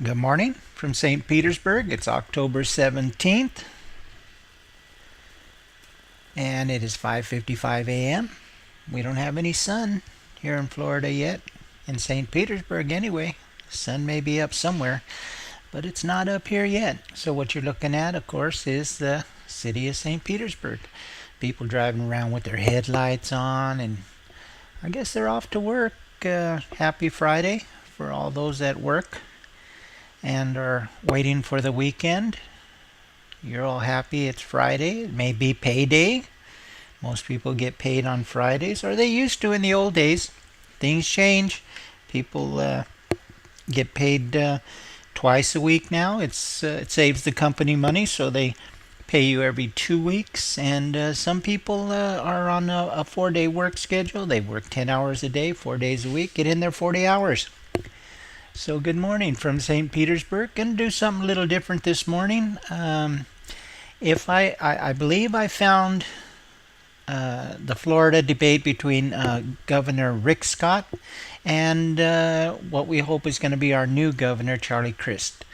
Good morning from St. Petersburg. It's October 17th and it is 5:55 a.m. We don't have any sun here in Florida yet. In St. Petersburg anyway. Sun may be up somewhere, but it's not up here yet. So what you're looking at, of course, is the city of St. Petersburg. People driving around with their headlights on, and I guess they're off to work. Happy Friday for all those that work and are waiting for the weekend. You're all happy it's Friday. It may be payday. Most people get paid on Fridays, or they used to in the old days. Things change. People get paid twice a week now. It saves the company money, so they pay you every 2 weeks. And some people are on a 4-day work schedule. They work 10 hours a day, 4 days a week, get in their 40 hours. So good morning from St. Petersburg. Going to do something a little different this morning. If I believe I found the Florida debate between Governor Rick Scott and what we hope is going to be our new governor, Charlie Crist.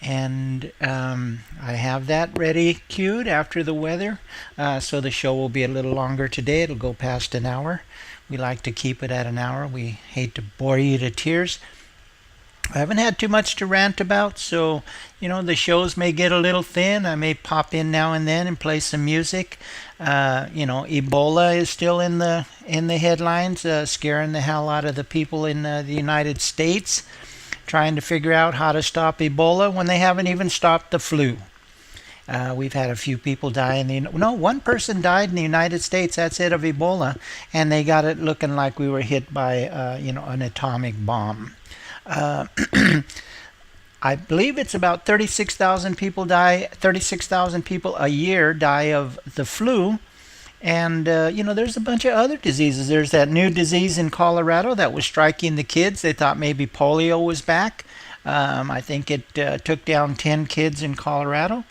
And I have that ready queued after the weather, so the show will be a little longer today. It'll go past an hour. We like to keep it at an hour. We hate to bore you to tears. I haven't had too much to rant about, so the shows may get a little thin. I may pop in now and then and play some music. Ebola is still in the headlines, scaring the hell out of the people in the United States, trying to figure out how to stop Ebola when they haven't even stopped the flu. We've had a few people die one person died in the United States, that's it, of Ebola, and they got it looking like we were hit by an atomic bomb. I believe it's about 36,000 people die. 36,000 people a year die of the flu, and there's a bunch of other diseases. There's that new disease in Colorado that was striking the kids. They thought maybe polio was back. I think it took down 10 kids in Colorado.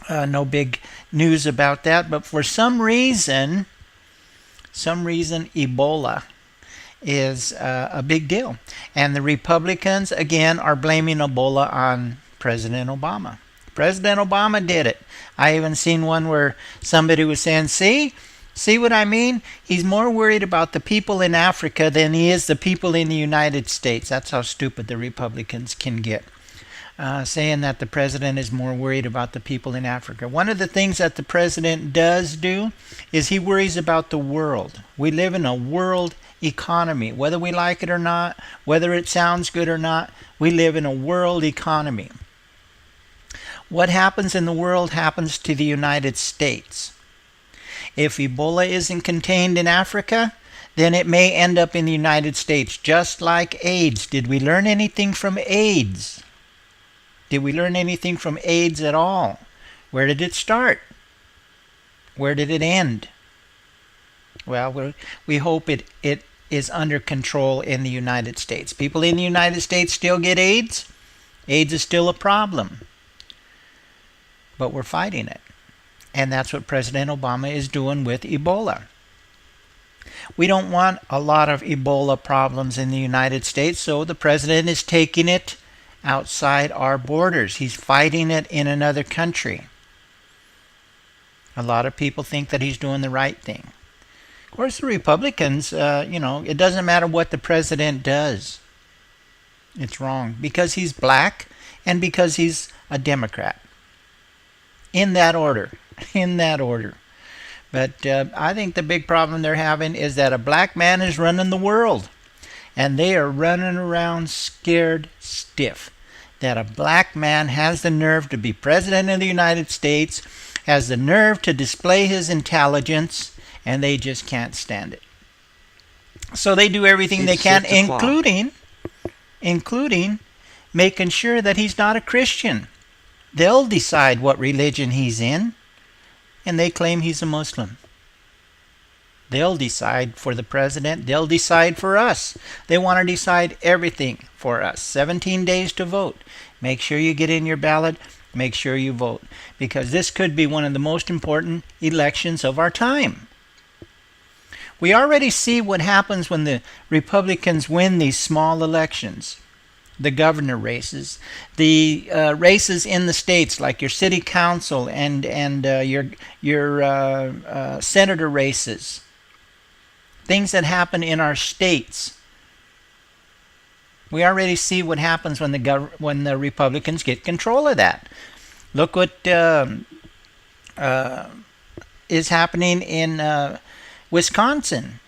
No big news about that, but for some reason, Ebola is a big deal. And the Republicans, again, are blaming Ebola on President Obama. President Obama did it. I even seen one where somebody was saying, see what I mean? He's more worried about the people in Africa than he is the people in the United States. That's how stupid the Republicans can get. Saying that the president is more worried about the people in Africa. One of the things that the president does do is he worries about the world. We live in a world economy. Whether we like it or not, whether it sounds good or not, we live in a world economy. What happens in the world happens to the United States. If Ebola isn't contained in Africa, then it may end up in the United States, just like AIDS. Did we learn anything from AIDS? Did we learn anything from AIDS at all? Where did it start? Where did it end? Well, we hope it is under control in the United States. People in the United States still get AIDS. AIDS is still a problem. But we're fighting it. And that's what President Obama is doing with Ebola. We don't want a lot of Ebola problems in the United States, so the president is taking it outside our borders. He's fighting it in another country. A lot of people think that he's doing the right thing. Of course, the Republicans, it doesn't matter what the president does. It's wrong because he's black and because he's a Democrat. In that order. But I think the big problem they're having is that a black man is running the world. And they are running around scared stiff that a black man has the nerve to be president of the United States, has the nerve to display his intelligence, and they just can't stand it. So they do everything they can, including making sure that he's not a Christian. They'll decide what religion he's in, and they claim he's a Muslim. They'll decide for the president. They'll decide for us. They want to decide everything for us. 17 days to vote. Make sure you get in your ballot. Make sure you vote. Because this could be one of the most important elections of our time. We already see what happens when the Republicans win these small elections. the governor races, the races in the states, like your city council and your senator races, things that happen in our states. We already see what happens when the Republicans get control of that. Look what is happening in Wisconsin.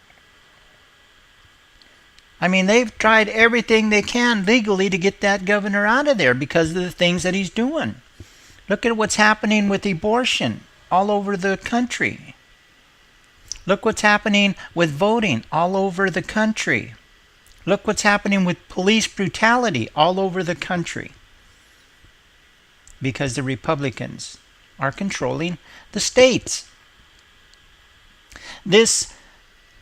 I mean, they've tried everything they can legally to get that governor out of there because of the things that he's doing. Look at what's happening with abortion all over the country. Look what's happening with voting all over the country. Look what's happening with police brutality all over the country. Because the Republicans are controlling the states. This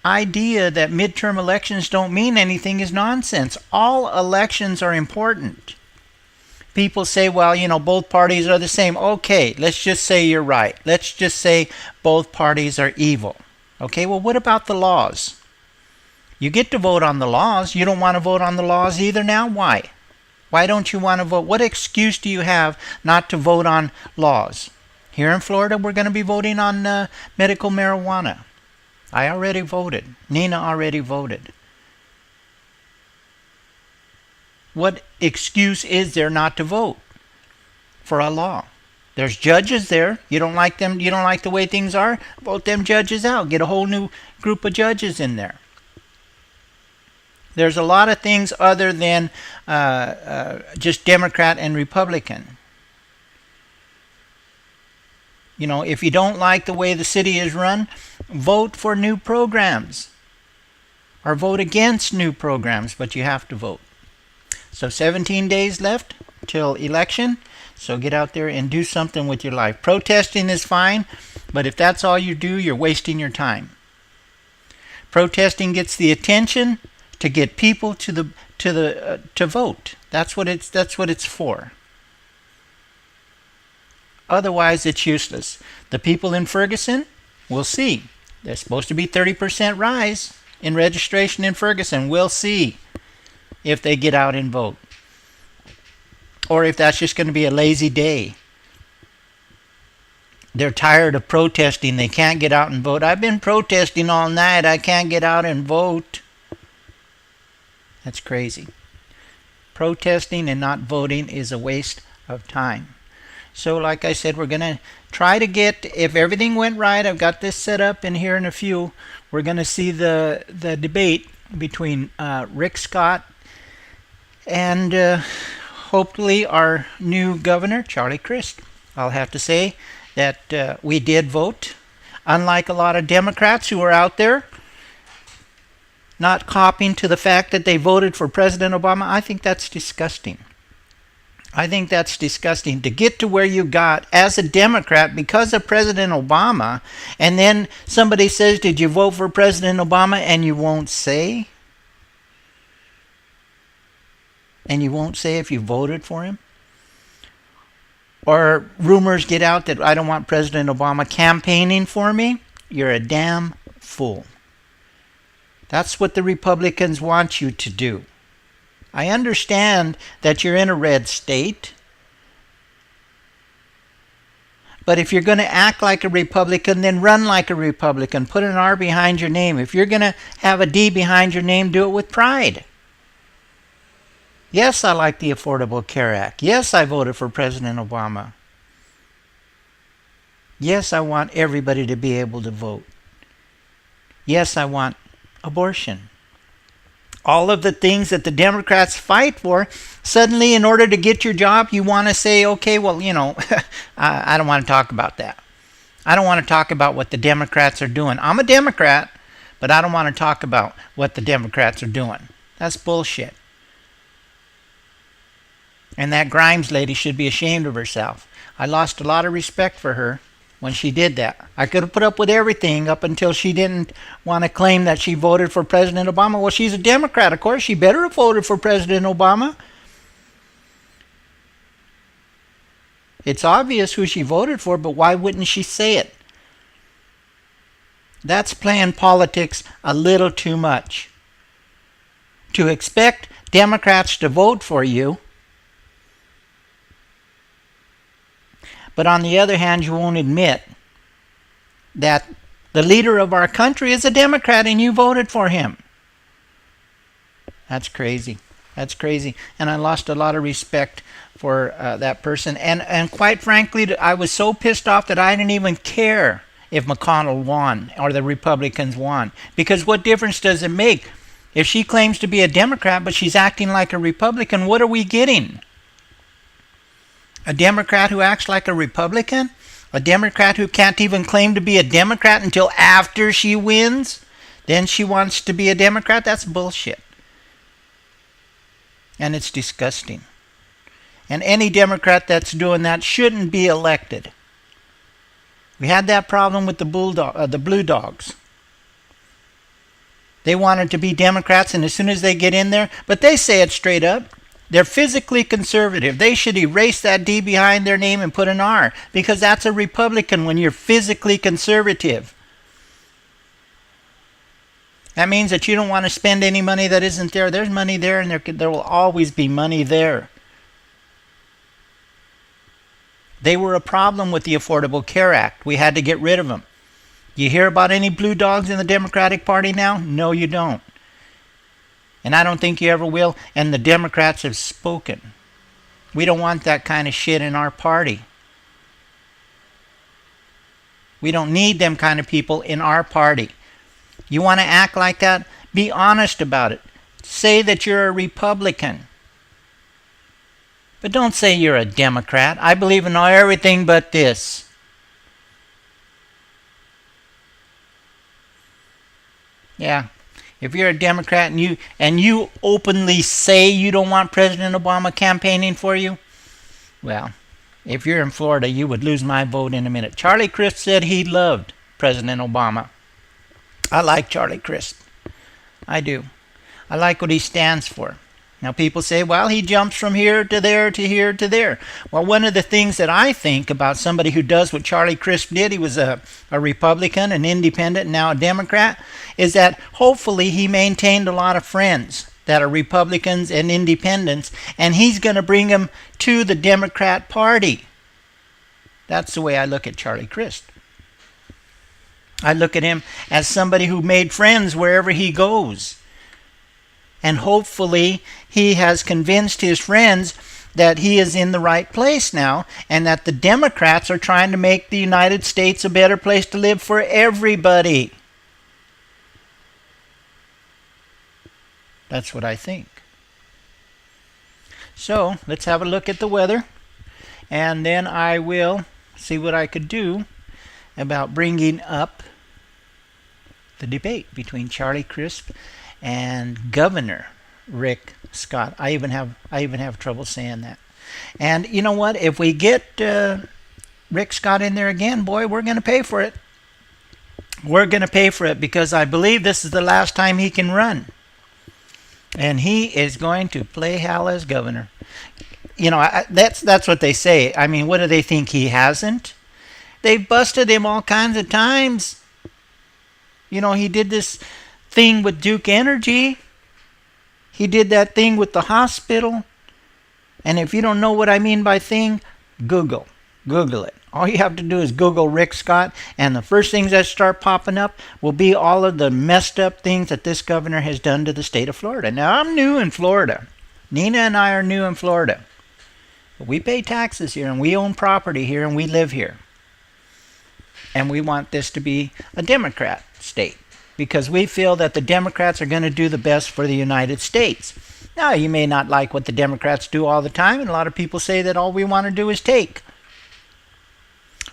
idea that midterm elections don't mean anything is nonsense. All elections are important. People say, well, you know, both parties are the same. Okay, let's just say you're right. Let's just say both parties are evil. Okay, well, what about the laws? You get to vote on the laws. You don't want to vote on the laws either now? Why? Why don't you want to vote? What excuse do you have not to vote on laws? Here in Florida, we're going to be voting on medical marijuana. I already voted. Nina already voted. What excuse is there not to vote for a law? There's judges there. You don't like them? You don't like the way things are? Vote them judges out. Get a whole new group of judges in there. There's a lot of things other than just Democrat and Republican. You know, if you don't like the way the city is run, vote for new programs. Or vote against new programs, but you have to vote. So 17 days left till election. So get out there and do something with your life. Protesting is fine, but if that's all you do, you're wasting your time. Protesting gets the attention to get people to vote. That's what it's for. Otherwise, it's useless. The people in Ferguson, we'll see. There's supposed to be 30% rise in registration in Ferguson. We'll see if they get out and vote. Or if that's just going to be a lazy day. They're tired of protesting. They can't get out and vote. I've been protesting all night. I can't get out and vote. That's crazy. Protesting and not voting is a waste of time. So like I said, we're going to try to get, if everything went right, I've got this set up in here in a few, we're going to see the debate between Rick Scott and hopefully our new governor, Charlie Crist. I'll have to say that we did vote, unlike a lot of Democrats who are out there not copying to the fact that they voted for President Obama. I think that's disgusting. I think that's disgusting to get to where you got as a Democrat because of President Obama, and then somebody says, did you vote for President Obama? And you won't say? And you won't say if you voted for him? Or rumors get out that I don't want President Obama campaigning for me? You're a damn fool. That's what the Republicans want you to do. I understand that you're in a red state, but if you're going to act like a Republican, then run like a Republican. Put an R behind your name. If you're going to have a D behind your name, do it with pride. Yes, I like the Affordable Care Act. Yes, I voted for President Obama. Yes, I want everybody to be able to vote. Yes, I want abortion. All of the things that the Democrats fight for, suddenly in order to get your job, you want to say, okay, well, you know, I don't want to talk about that. I don't want to talk about what the Democrats are doing. I'm a Democrat, but I don't want to talk about what the Democrats are doing. That's bullshit. And that Grimes lady should be ashamed of herself. I lost a lot of respect for her when she did that. I could have put up with everything up until she didn't want to claim that she voted for President Obama. Well, she's a Democrat, of course. She better have voted for President Obama. It's obvious who she voted for, but why wouldn't she say it? That's playing politics a little too much. to expect Democrats to vote for you, but on the other hand, you won't admit that the leader of our country is a Democrat and you voted for him. That's crazy. That's crazy. And I lost a lot of respect for that person. And quite frankly, I was so pissed off that I didn't even care if McConnell won or the Republicans won. Because what difference does it make? If she claims to be a Democrat but she's acting like a Republican, what are we getting? A Democrat who acts like a Republican? A Democrat who can't even claim to be a Democrat until after she wins? Then she wants to be a Democrat? That's bullshit. And it's disgusting. And any Democrat that's doing that shouldn't be elected. We had that problem with the Blue Dogs. They wanted to be Democrats, and as soon as they get in there, but they say it straight up, they're physically conservative. They should erase that D behind their name and put an R, because that's a Republican when you're physically conservative. That means that you don't want to spend any money that isn't there. There's money there, and there will always be money there. They were a problem with the Affordable Care Act. We had to get rid of them. You hear about any blue dogs in the Democratic Party now? No, you don't. And I don't think you ever will. And the Democrats have spoken. We don't want that kind of shit in our party. We don't need them kind of people in our party. You want to act like that? Be honest about it. Say that you're a Republican. But don't say you're a Democrat. I believe in everything but this. Yeah. If you're a Democrat and you openly say you don't want President Obama campaigning for you, well, if you're in Florida, you would lose my vote in a minute. Charlie Crisp said he loved President Obama. I like Charlie Crisp. I do. I like what he stands for. Now people say, well, he jumps from here to there to here to there. Well, one of the things that I think about somebody who does what Charlie Crisp did, he was a Republican, an independent, and now a Democrat, is that hopefully he maintained a lot of friends that are Republicans and independents, and he's going to bring them to the Democrat Party. That's the way I look at Charlie Crisp. I look at him as somebody who made friends wherever he goes. And hopefully he has convinced his friends that he is in the right place now, and that the Democrats are trying to make the United States a better place to live for everybody. That's what I think. So let's have a look at the weather, and then I will see what I could do about bringing up the debate between Charlie Crisp and Governor Rick Scott. I even have trouble saying that. And you know what? If we get Rick Scott in there again, boy, we're going to pay for it. We're going to pay for it, because I believe this is the last time he can run. And he is going to play hell as governor. You know, that's what they say. I mean, what do they think? He hasn't? They've busted him all kinds of times. You know, he did this thing with Duke Energy. He did that thing with the hospital. And if you don't know what I mean by thing, Google it. All you have to do is Google Rick Scott, and the first things that start popping up will be all of the messed up things that this governor has done to the state of Florida. Now, I'm new in Florida. Nina and I are new in Florida. But we pay taxes here, and we own property here, and we live here. And we want this to be a Democrat state, because we feel that the Democrats are going to do the best for the United States. Now, you may not like what the Democrats do all the time, and a lot of people say that all we want to do is take.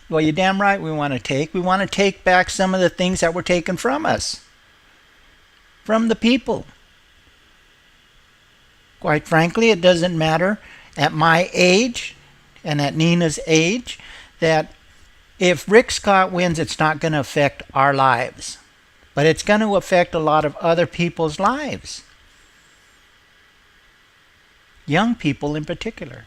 Well, you're damn right we want to take. We want to take back some of the things that were taken from us, from the people. Quite frankly, it doesn't matter at my age and at Nina's age that if Rick Scott wins, it's not going to affect our lives. But it's going to affect a lot of other people's lives. Young people in particular.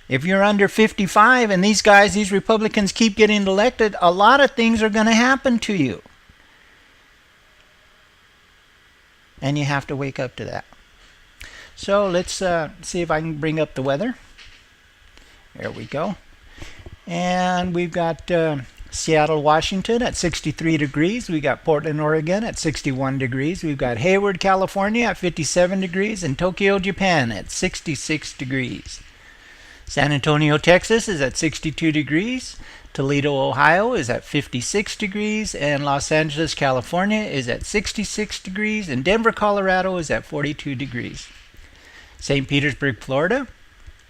If you're under 55 and these Republicans keep getting elected, a lot of things are going to happen to you. and you have to wake up to that. So let's see if I can bring up the weather. There we go. And we've got Seattle, Washington at 63 degrees. We got Portland, Oregon at 61 degrees. We've got Hayward, California at 57 degrees, and Tokyo, Japan at 66 degrees. San Antonio, Texas is at 62 degrees. Toledo, Ohio is at 56 degrees, and Los Angeles, California is at 66 degrees, and Denver, Colorado is at 42 degrees. St. Petersburg, Florida,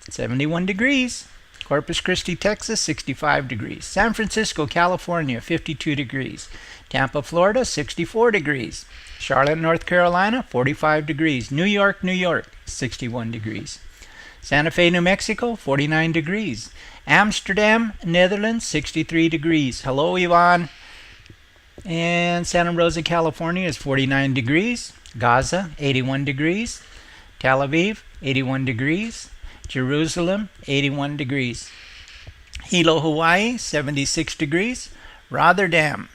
71 degrees. Corpus Christi, Texas, 65 degrees. San Francisco, California, 52 degrees. Tampa, Florida, 64 degrees. Charlotte, North Carolina, 45 degrees. New York, 61 degrees. Santa Fe, New Mexico, 49 degrees. Amsterdam, Netherlands, 63 degrees. Hello, Yvonne. And Santa Rosa, California is 49 degrees. Gaza, 81 degrees. Tel Aviv, 81 degrees. Jerusalem, 81 degrees. Hilo, Hawaii, 76 degrees. Rotterdam,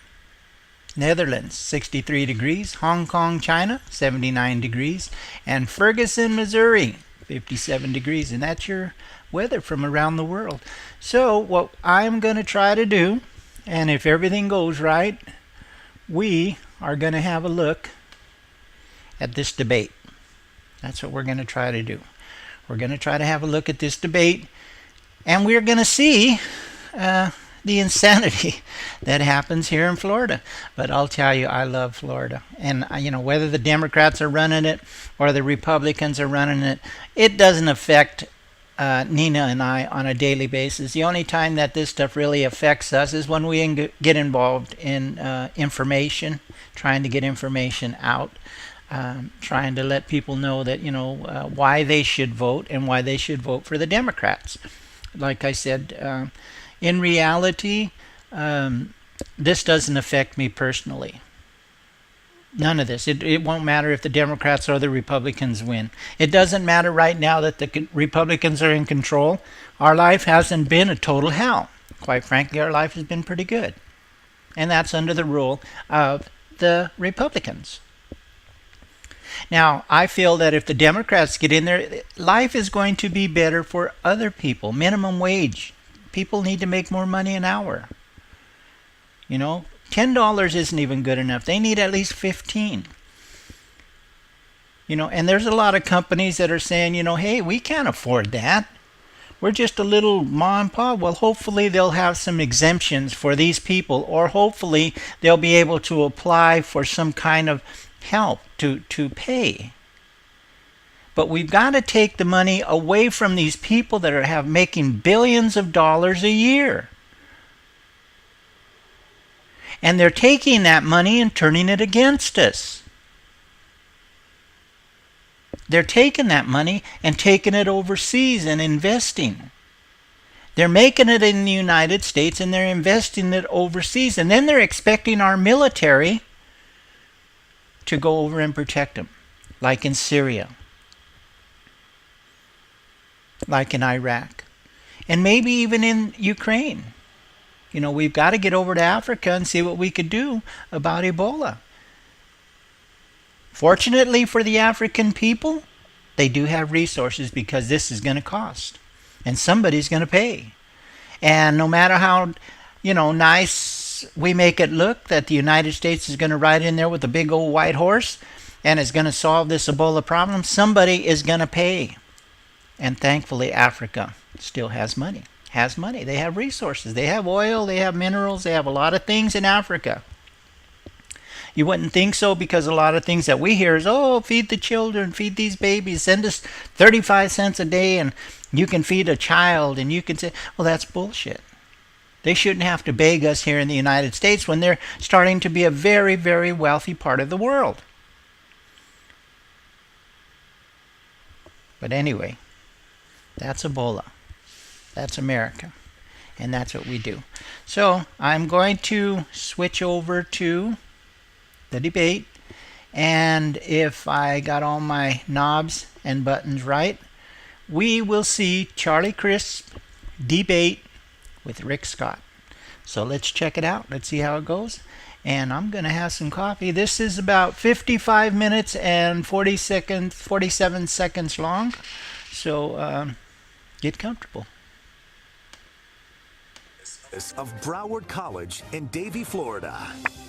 Netherlands, 63 degrees. Hong Kong, China, 79 degrees. And Ferguson, Missouri, 57 degrees. And that's your weather from around the world. So what I'm going to try to do, and if everything goes right, we are going to have a look at this debate. That's what we're going to try to do. We're going to try to have a look at this debate, and we're going to see the insanity that happens here in Florida. But I'll tell you, I love Florida. And, whether the Democrats are running it or the Republicans are running it, it doesn't affect Nina and I on a daily basis. The only time that this stuff really affects us is when we get involved in information, trying to get information out. Trying to let people know that why they should vote and why they should vote for the Democrats. Like I said, in reality, this doesn't affect me personally. None of this. It won't matter if the Democrats or the Republicans win. It doesn't matter right now that the Republicans are in control. Our life hasn't been a total hell. Quite frankly, our life has been pretty good. And that's under the rule of the Republicans. Now, I feel that if the Democrats get in there, life is going to be better for other people. Minimum wage. People need to make more money an hour. $10 isn't even good enough. They need at least 15. And there's a lot of companies that are saying, hey, we can't afford that. We're just a little ma and pa. Well, hopefully they'll have some exemptions for these people, or hopefully they'll be able to apply for some kind of help to pay. But we've got to take the money away from these people that are making billions of dollars a year. And they're taking that money and turning it against us. They're taking that money and taking it overseas and investing. They're making it in the United States and they're investing it overseas. And then they're expecting our military to go over and protect them, like in Syria, like in Iraq, and maybe even in Ukraine. We've got to get over to Africa and see what we could do about Ebola. Fortunately for the African people, they do have resources, because this is going to cost, and somebody's going to pay. And no matter how, nice we make it look that the United States is going to ride in there with a big old white horse and is going to solve this Ebola problem, somebody is going to pay. And thankfully, Africa still has money. They have resources. They have oil. They have minerals. They have a lot of things in Africa. You wouldn't think so, because a lot of things that we hear is, feed the children, feed these babies, send us 35 cents a day and you can feed a child. And you can say, well, that's bullshit. They shouldn't have to beg us here in the United States when they're starting to be a very, very wealthy part of the world. But anyway, that's Ebola. That's America. And that's what we do. So I'm going to switch over to the debate. And if I got all my knobs and buttons right, we will see Charlie Crisp debate with Rick Scott. So let's check it out. Let's see how it goes. and I'm going to have some coffee. This is about 55 minutes and 47 seconds long, so get comfortable. Of Broward College in Davie, Florida.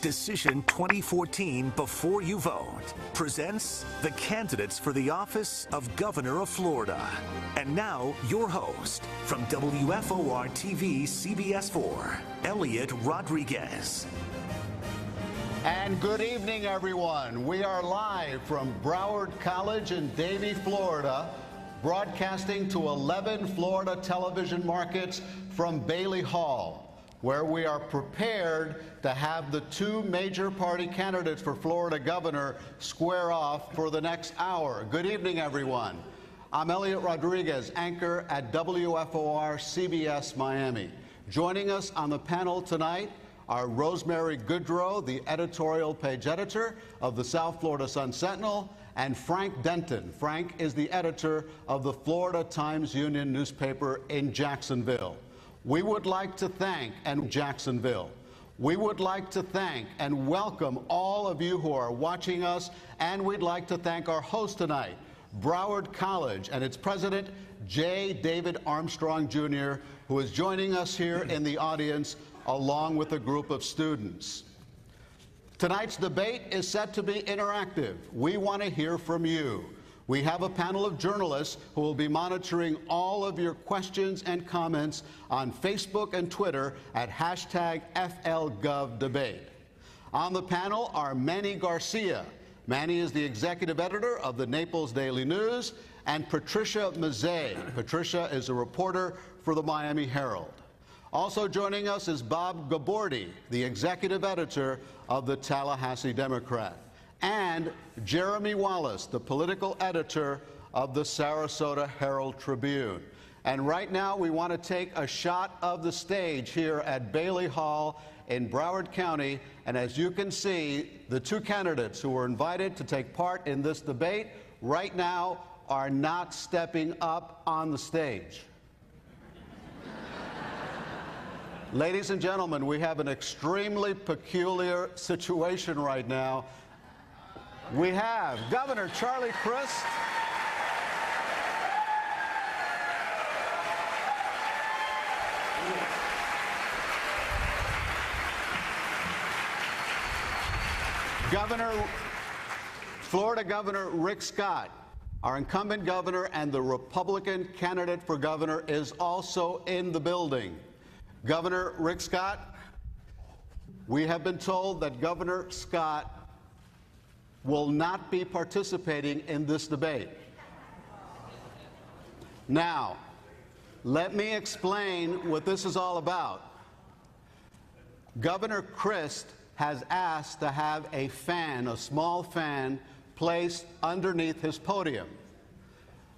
Decision 2014 Before You Vote presents the candidates for the office of Governor of Florida. And now, your host from WFOR TV CBS 4, Elliot Rodriguez. And good evening, everyone. We are live from Broward College in Davie, Florida, broadcasting to 11 Florida television markets from Bailey Hall, where we are prepared to have the two major party candidates for Florida governor square off for the next hour. Good evening, everyone. I'm Elliot Rodriguez, anchor at WFOR CBS Miami. Joining us on the panel tonight are Rosemary Goodrow, the editorial page editor of the South Florida Sun-Sentinel, and Frank Denton. Frank is the editor of the Florida Times-Union newspaper in Jacksonville. We would like to thank and welcome all of you who are watching us, and we'd like to thank our host tonight, Broward College and its president, J. David Armstrong, Jr., who is joining us here in the audience along with a group of students. Tonight's debate is set to be interactive. We want to hear from you. We have a panel of journalists who will be monitoring all of your questions and comments on Facebook and Twitter at #FLGovDebate. On the panel are Manny Garcia. Manny is the executive editor of the Naples Daily News, and Patricia Mazzei. Patricia is a reporter for the Miami Herald. Also joining us is Bob Gabordi, the executive editor of the Tallahassee Democrat, and Jeremy Wallace, the political editor of the Sarasota Herald Tribune. And right now we want to take a shot of the stage here at Bailey Hall in Broward County. And as you can see, the two candidates who were invited to take part in this debate right now are not stepping up on the stage. Ladies and gentlemen, we have an extremely peculiar situation right now. We have Governor Charlie Crist, Florida Governor Rick Scott, our incumbent governor, and the Republican candidate for governor is also in the building. Governor Rick Scott, we have been told that Governor Scott will not be participating in this debate. Now, let me explain what this is all about. Governor Crist has asked to have a fan, a small fan, placed underneath his podium.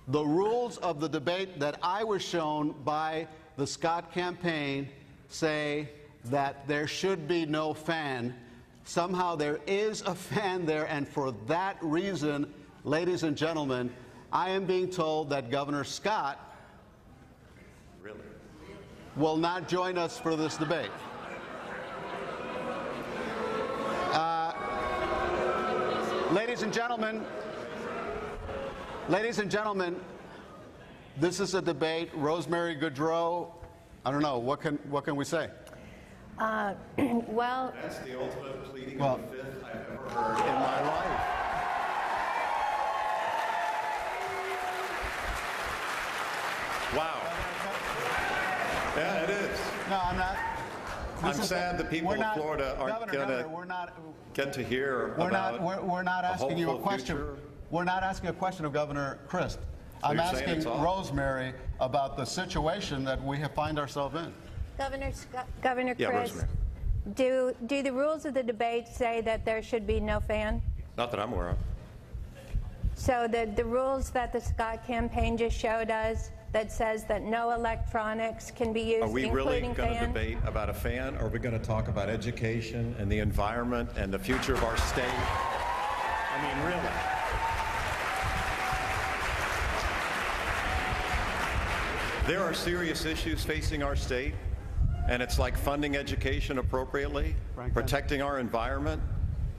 The rules of the debate that I was shown by the Scott campaign say that there should be no fan. Somehow there is a fan there, and for that reason, ladies and gentlemen, I am being told that Governor Scott will not join us for this debate. Ladies and gentlemen, this is a debate. Rosemary Goodrow, I don't know, what can we say? Well, that's the ultimate pleading of the fifth I've ever heard in my life. Wow. Yeah, it is. No, I'm not. I'm sad the people of Florida aren't going to get to hear about we're not asking you a question. Future. We're not asking a question of Governor Crist. I'm asking Rosemary about the situation that we have find ourselves in. Governor Crist, do the rules of the debate say that there should be no fan? Not that I'm aware of. So the rules that the Scott campaign just showed us that says that no electronics can be used, Are we really including going to fans? debate about a fan, or are we going to talk about education and the environment and the future of our state? I mean, really. There are serious issues facing our state. And it's like funding education appropriately, protecting our environment,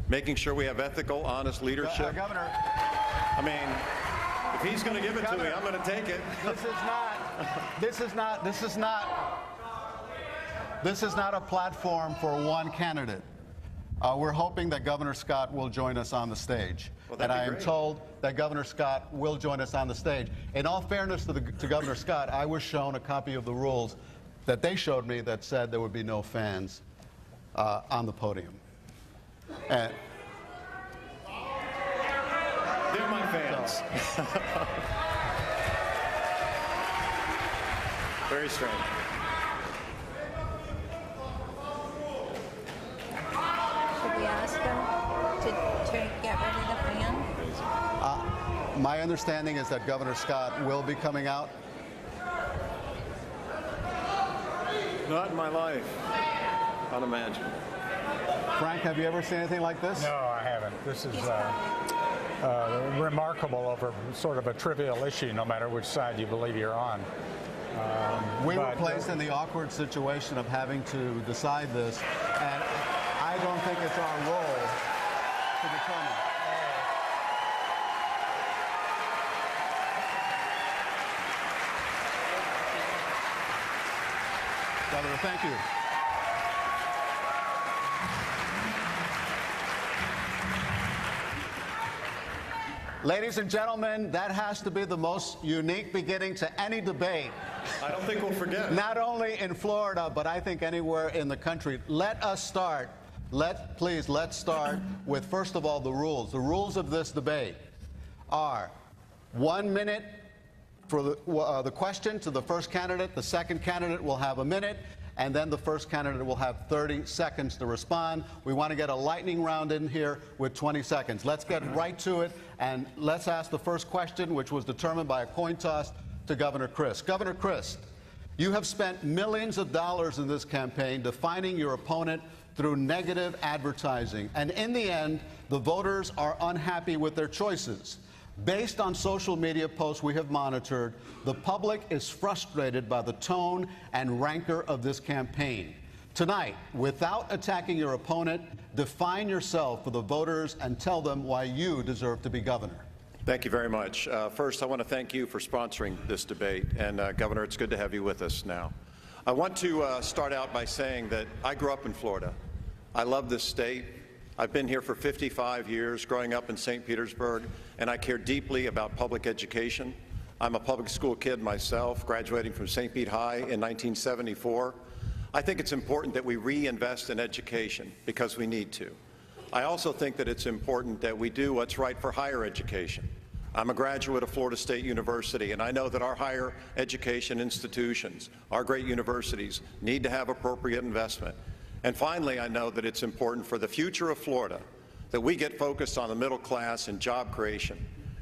making sure we have ethical, honest leadership. Governor, I mean, if he's going to give it to me, I'm going to take it. This is not a platform for one candidate. We're hoping that Governor Scott will join us on the stage. Well, and I that'd be am great. told that Governor Scott will join us on the stage. In all fairness to Governor Scott, I was shown a copy of the rules that they showed me that said there would be no fans on the podium. And They're my fans. Very strange. Should we ask them to get rid of the fan? my understanding is that Governor Scott will be coming out. Not in my life. Unimaginable. Frank, have you ever seen anything like this? No, I haven't. This is remarkable over sort of a trivial issue, no matter which side you believe you're on. We were placed in the awkward situation of having to decide this, and I don't think it's our role to determine. Governor, thank you. Ladies and gentlemen, that has to be the most unique beginning to any debate. I don't think we'll forget. Not only in Florida, but I think anywhere in the country. Let us start. Let's start with, first of all, the rules. The rules of this debate are 1 minute for the question to the first candidate. The second candidate will have a minute, and then the first candidate will have 30 seconds to respond. We want to get a lightning round in here with 20 seconds. Let's get right to it, and let's ask the first question, which was determined by a coin toss, to Governor Christ. Governor Christ, you have spent millions of dollars in this campaign defining your opponent through negative advertising, and in the end, the voters are unhappy with their choices. Based on social media posts we have monitored, the public is frustrated by the tone and rancor of this campaign. Tonight, without attacking your opponent, define yourself for the voters and tell them why you deserve to be governor. Thank you very much. First, I want to thank you for sponsoring this debate. And, Governor, it's good to have you with us now. I want to start out by saying that I grew up in Florida. I love this state. I've been here for 55 years, growing up in St. Petersburg, and I care deeply about public education. I'm a public school kid myself, graduating from St. Pete High in 1974. I think it's important that we reinvest in education because we need to. I also think that it's important that we do what's right for higher education. I'm a graduate of Florida State University, and I know that our higher education institutions, our great universities, need to have appropriate investment. And finally, I know that it's important for the future of Florida that we get focused on the middle class and job creation,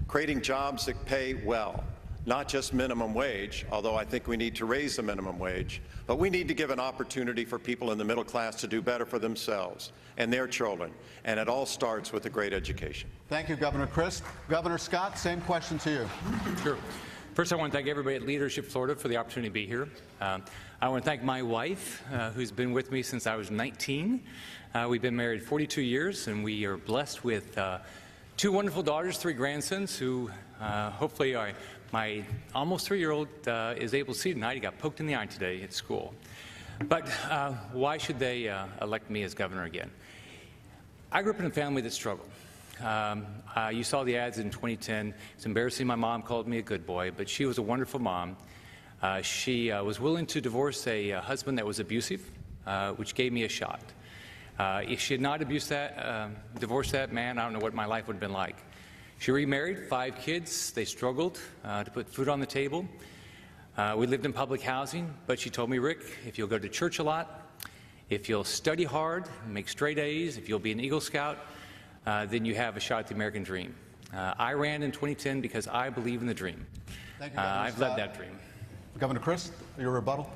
creating jobs that pay well, not just minimum wage, although I think we need to raise the minimum wage, but we need to give an opportunity for people in the middle class to do better for themselves and their children, and it all starts with a great education. Thank you, Governor Christ. Governor Scott, same question to you. Sure. First, I want to thank everybody at Leadership Florida for the opportunity to be here. I want to thank my wife, who's been with me since I was 19. We've been married 42 years, and we are blessed with 2 wonderful daughters, 3 grandsons, who hopefully are. My almost 3-year-old is able to see tonight. He got poked in the eye today at school. But why should they elect me as governor again? I grew up in a family that struggled. You saw the ads in 2010. It's embarrassing my mom called me a good boy, but she was a wonderful mom. She was willing to divorce a husband that was abusive, which gave me a shot. If she had not divorced that man, I don't know what my life would have been like. She remarried, 5 kids. They struggled to put food on the table. We lived in public housing, but she told me, Rick, if you'll go to church a lot, if you'll study hard, make straight A's, if you'll be an Eagle Scout, then you have a shot at the American dream. I ran in 2010 because I believe in the dream. Thank you, Governor I've Scott. led that dream. Governor Christ, your rebuttal.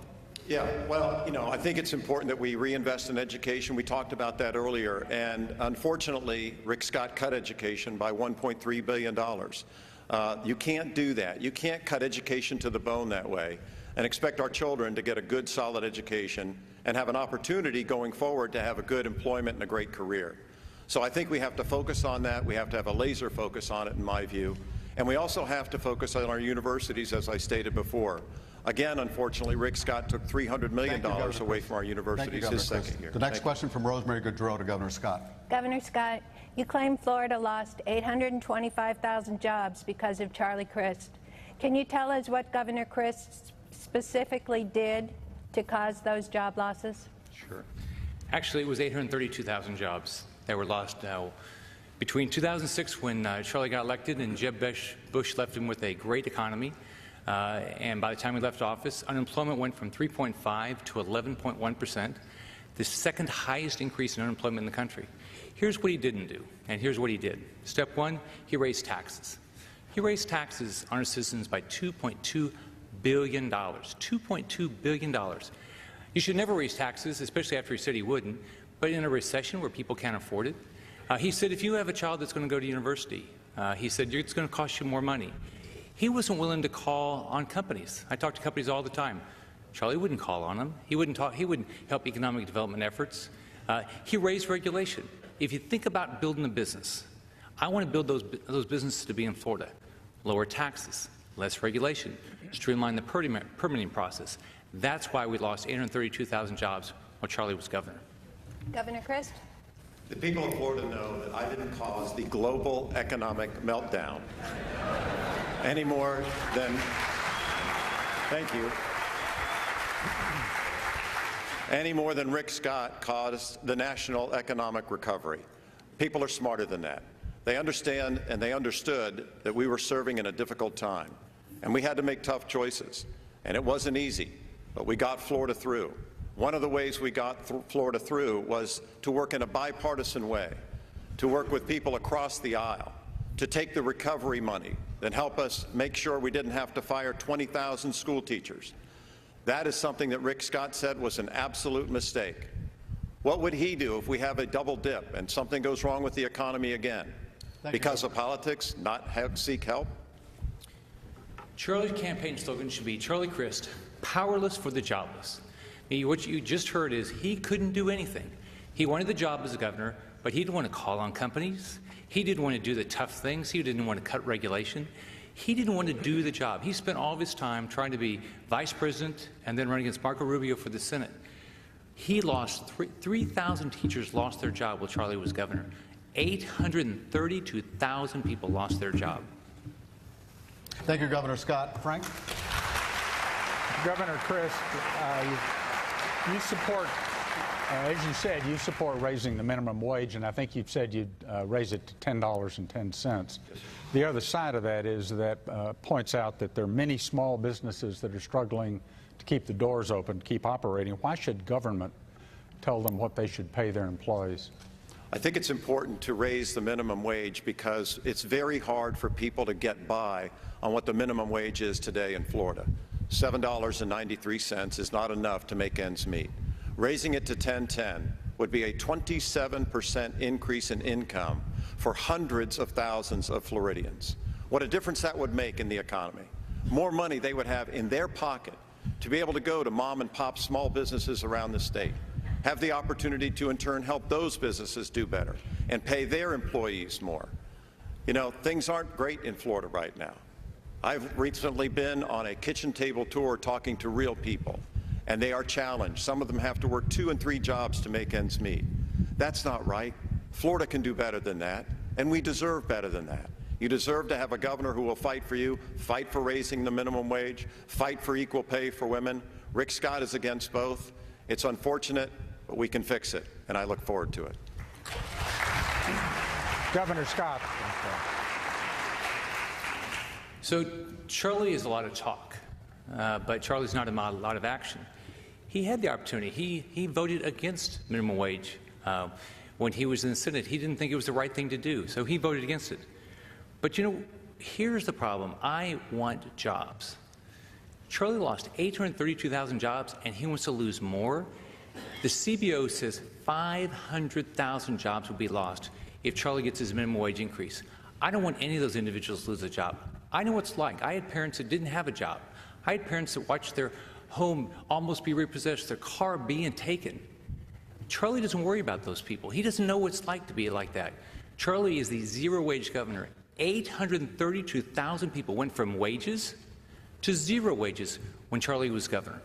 Yeah, well, I think it's important that we reinvest in education. We talked about that earlier, and unfortunately, Rick Scott cut education by $1.3 billion. You can't do that. You can't cut education to the bone that way and expect our children to get a good, solid education and have an opportunity going forward to have a good employment and a great career. So I think we have to focus on that. We have to have a laser focus on it, in my view. And we also have to focus on our universities, as I stated before. Again, unfortunately, Rick Scott took $300 million away from our universities his second year. The next question from Rosemary Goodrow to Governor Scott. Governor Scott, you claim Florida lost 825,000 jobs because of Charlie Crist. Can you tell us what Governor Crist specifically did to cause those job losses? Sure. Actually, it was 832,000 jobs that were lost between 2006, when Charlie got elected, and Jeb Bush left him with a great economy. And by the time he left office, unemployment went from 3.5 to 11.1%, the second highest increase in unemployment in the country. Here's what he didn't do, and here's what he did. Step one, he raised taxes. He raised taxes on our citizens by $2.2 billion. $2.2 billion. You should never raise taxes, especially after he said he wouldn't, but in a recession where people can't afford it. He said if you have a child that's going to go to university, he said it's going to cost you more money. He wasn't willing to call on companies. I talk to companies all the time. Charlie wouldn't call on them. He wouldn't help economic development efforts. He raised regulation. If you think about building a business, I want to build those businesses to be in Florida. Lower taxes, less regulation, streamline the permitting process. That's why we lost 832,000 jobs while Charlie was governor. Governor Crist? The people of Florida know that I didn't cause the global economic meltdown any more than, thank you, any more than Rick Scott caused the national economic recovery. People are smarter than that. They understand, and they understood that we were serving in a difficult time, and we had to make tough choices, and it wasn't easy, but we got Florida through. One of the ways we got Florida through was to work in a bipartisan way, to work with people across the aisle, to take the recovery money and help us make sure we didn't have to fire 20,000 school teachers. That is something that Rick Scott said was an absolute mistake. What would he do if we have a double dip and something goes wrong with the economy again? Because of politics, not seek help? Charlie's campaign slogan should be Charlie Crist, powerless for the jobless. What you just heard is he couldn't do anything. He wanted the job as a governor, but he didn't want to call on companies. He didn't want to do the tough things. He didn't want to cut regulation. He didn't want to do the job. He spent all of his time trying to be vice president and then run against Marco Rubio for the Senate. He lost 3,000 teachers lost their job while Charlie was governor. 832,000 people lost their job. Thank you, Governor Scott. Frank? Governor Crist, you support, as you said, you support raising the minimum wage, and I think you've said you'd raise it to $10.10. The other side of that is that points out that there are many small businesses that are struggling to keep the doors open, to keep operating. Why should government tell them what they should pay their employees? I think it's important to raise the minimum wage because it's very hard for people to get by on what the minimum wage is today in Florida. $7.93 is not enough to make ends meet. Raising it to $10.10 would be a 27% increase in income for hundreds of thousands of Floridians. What a difference that would make in the economy. More money they would have in their pocket to be able to go to mom and pop small businesses around the state, have the opportunity to in turn help those businesses do better and pay their employees more. You know, things aren't great in Florida right now. I've recently been on a kitchen table tour talking to real people, and they are challenged. Some of them have to work 2 and 3 jobs to make ends meet. That's not right. Florida can do better than that, and we deserve better than that. You deserve to have a governor who will fight for you, fight for raising the minimum wage, fight for equal pay for women. Rick Scott is against both. It's unfortunate, but we can fix it, and I look forward to it. Governor Scott. So Charlie is a lot of talk, but Charlie's not a lot of action. He had the opportunity. He voted against minimum wage when he was in the Senate. He didn't think it was the right thing to do, so he voted against it. But you know, here's the problem. I want jobs. Charlie lost 832,000 jobs, and he wants to lose more. The CBO says 500,000 jobs will be lost if Charlie gets his minimum wage increase. I don't want any of those individuals to lose a job. I know what it's like. I had parents that didn't have a job. I had parents that watched their home almost be repossessed, their car being taken. Charlie doesn't worry about those people. He doesn't know what it's like to be like that. Charlie is the zero-wage governor. 832,000 people went from wages to zero wages when Charlie was governor.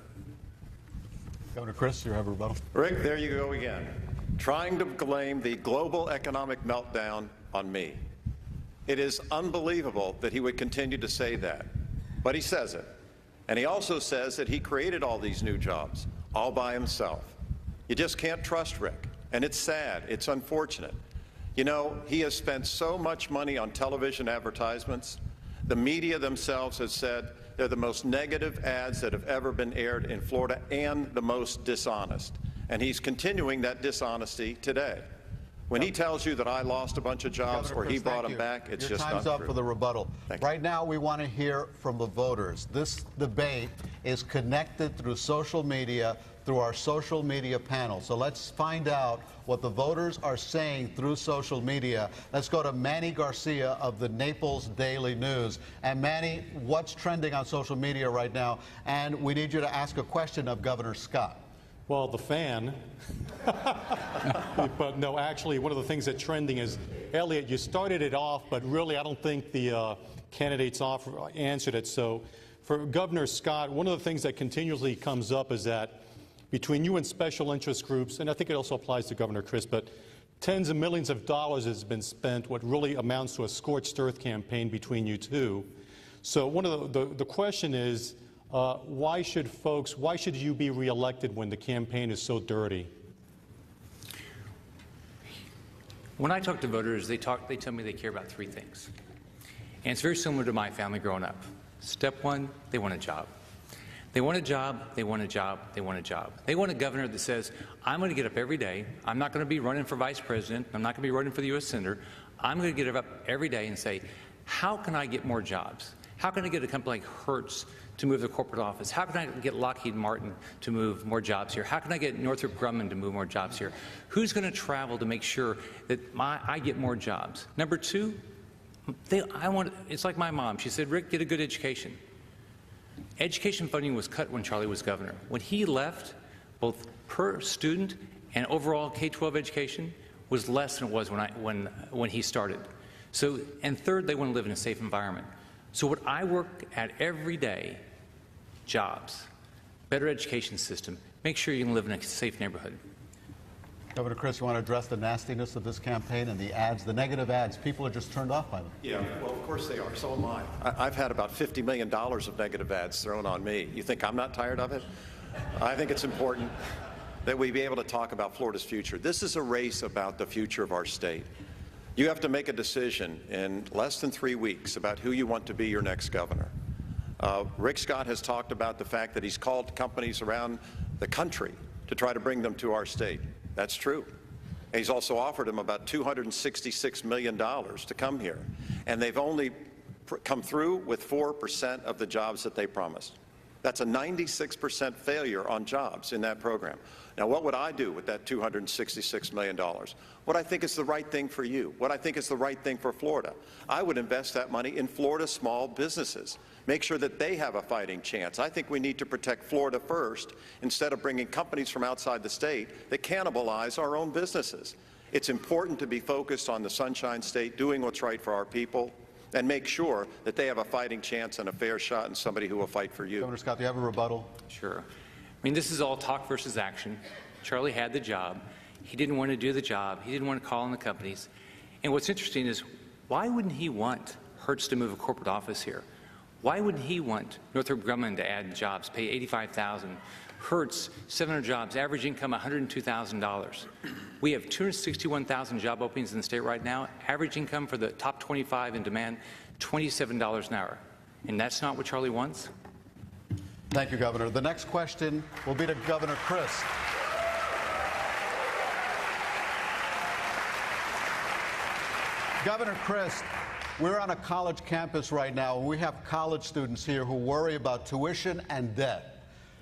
Governor Christ, you have a rebuttal. Rick, there you go again, trying to blame the global economic meltdown on me. It is unbelievable that he would continue to say that, but he says it. And he also says that he created all these new jobs all by himself. You just can't trust Rick, and it's sad, it's unfortunate. You know, he has spent so much money on television advertisements. The media themselves has said they're the most negative ads that have ever been aired in Florida and the most dishonest. And he's continuing that dishonesty today. When he tells you that I lost a bunch of jobs or he brought them back, it's just not true. Your time's up for the rebuttal. Right now, we want to hear from the voters. This debate is connected through social media, through our social media panel. So let's find out what the voters are saying through social media. Let's go to Manny Garcia of the Naples Daily News. And Manny, what's trending on social media right now? And we need you to ask a question of Governor Scott. Well, the fan. But no, actually, one of the things that's trending is, Elliot, you started it off, but really I don't think the candidates answered it. So for Governor Scott, one of the things that continuously comes up is that between you and special interest groups, and I think it also applies to Governor Christ, but tens of millions of dollars has been spent, what really amounts to a scorched earth campaign between you two. So one of the question is, why should you be reelected when the campaign is so dirty? When I talk to voters, they tell me they care about three things. And it's very similar to my family growing up. Step one, they want a job. They want a job, they want a job, they want a job. They want a governor that says, I'm going to get up every day. I'm not going to be running for vice president. I'm not going to be running for the U.S. Senator. I'm going to get up every day and say, how can I get more jobs? How can I get a company like Hertz to move their corporate office? How can I get Lockheed Martin to move more jobs here? How can I get Northrop Grumman to move more jobs here? Who's going to travel to make sure that I get more jobs? Number two, it's like my mom. She said, Rick, get a good education. Education funding was cut when Charlie was governor. When he left, both per student and overall K-12 education was less than it was when he started. So, and third, they want to live in a safe environment. So what I work at every day, jobs, better education system, make sure you can live in a safe neighborhood. Governor Christ, you want to address the nastiness of this campaign and the ads, the negative ads? People are just turned off by them. Yeah, well, of course they are. So am I. I've had about $50 million of negative ads thrown on me. You think I'm not tired of it? I think it's important that we be able to talk about Florida's future. This is a race about the future of our state. You have to make a decision in less than 3 weeks about who you want to be your next governor. Rick Scott has talked about the fact that he's called companies around the country to try to bring them to our state. That's true. And he's also offered them about $266 million to come here. And they've only come through with 4% of the jobs that they promised. That's a 96% failure on jobs in that program. Now, what would I do with that $266 million? What I think is the right thing for you, what I think is the right thing for Florida. I would invest that money in Florida small businesses, make sure that they have a fighting chance. I think we need to protect Florida first instead of bringing companies from outside the state that cannibalize our own businesses. It's important to be focused on the Sunshine State, doing what's right for our people, and make sure that they have a fighting chance and a fair shot in somebody who will fight for you. Governor Scott, do you have a rebuttal? Sure. I mean, this is all talk versus action. Charlie had the job. He didn't want to do the job. He didn't want to call on the companies. And what's interesting is, why wouldn't he want Hertz to move a corporate office here? Why wouldn't he want Northrop Grumman to add jobs, pay $85,000? Hertz, 700 jobs, average income $102,000. We have 261,000 job openings in the state right now. Average income for the top 25 in demand, $27 an hour. And that's not what Charlie wants? Thank you, Governor. The next question will be to Governor Christ. Governor Christ, we're on a college campus right now, and we have college students here who worry about tuition and debt.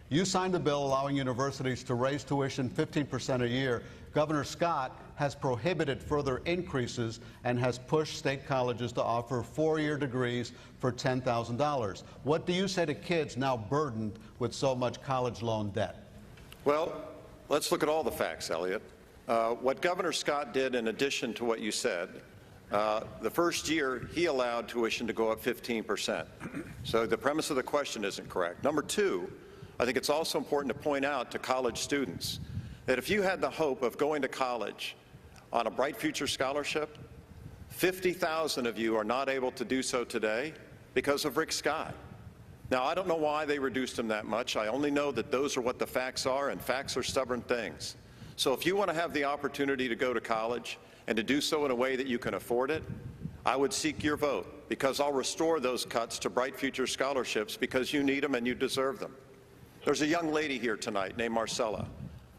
You signed a bill allowing universities to raise tuition 15% a year. Governor Scott has prohibited further increases and has pushed state colleges to offer four-year degrees for $10,000. What do you say to kids now burdened with so much college loan debt? Well, let's look at all the facts, Elliot. What Governor Scott did, in addition to what you said, the first year he allowed tuition to go up 15%. So the premise of the question isn't correct. Number two, I think it's also important to point out to college students that if you had the hope of going to college on a Bright Future Scholarship, 50,000 of you are not able to do so today because of Rick Scott. Now, I don't know why they reduced him that much. I only know that those are what the facts are, and facts are stubborn things. So if you want to have the opportunity to go to college and to do so in a way that you can afford it, I would seek your vote, because I'll restore those cuts to Bright Future Scholarships because you need them and you deserve them. There's a young lady here tonight named Marcella.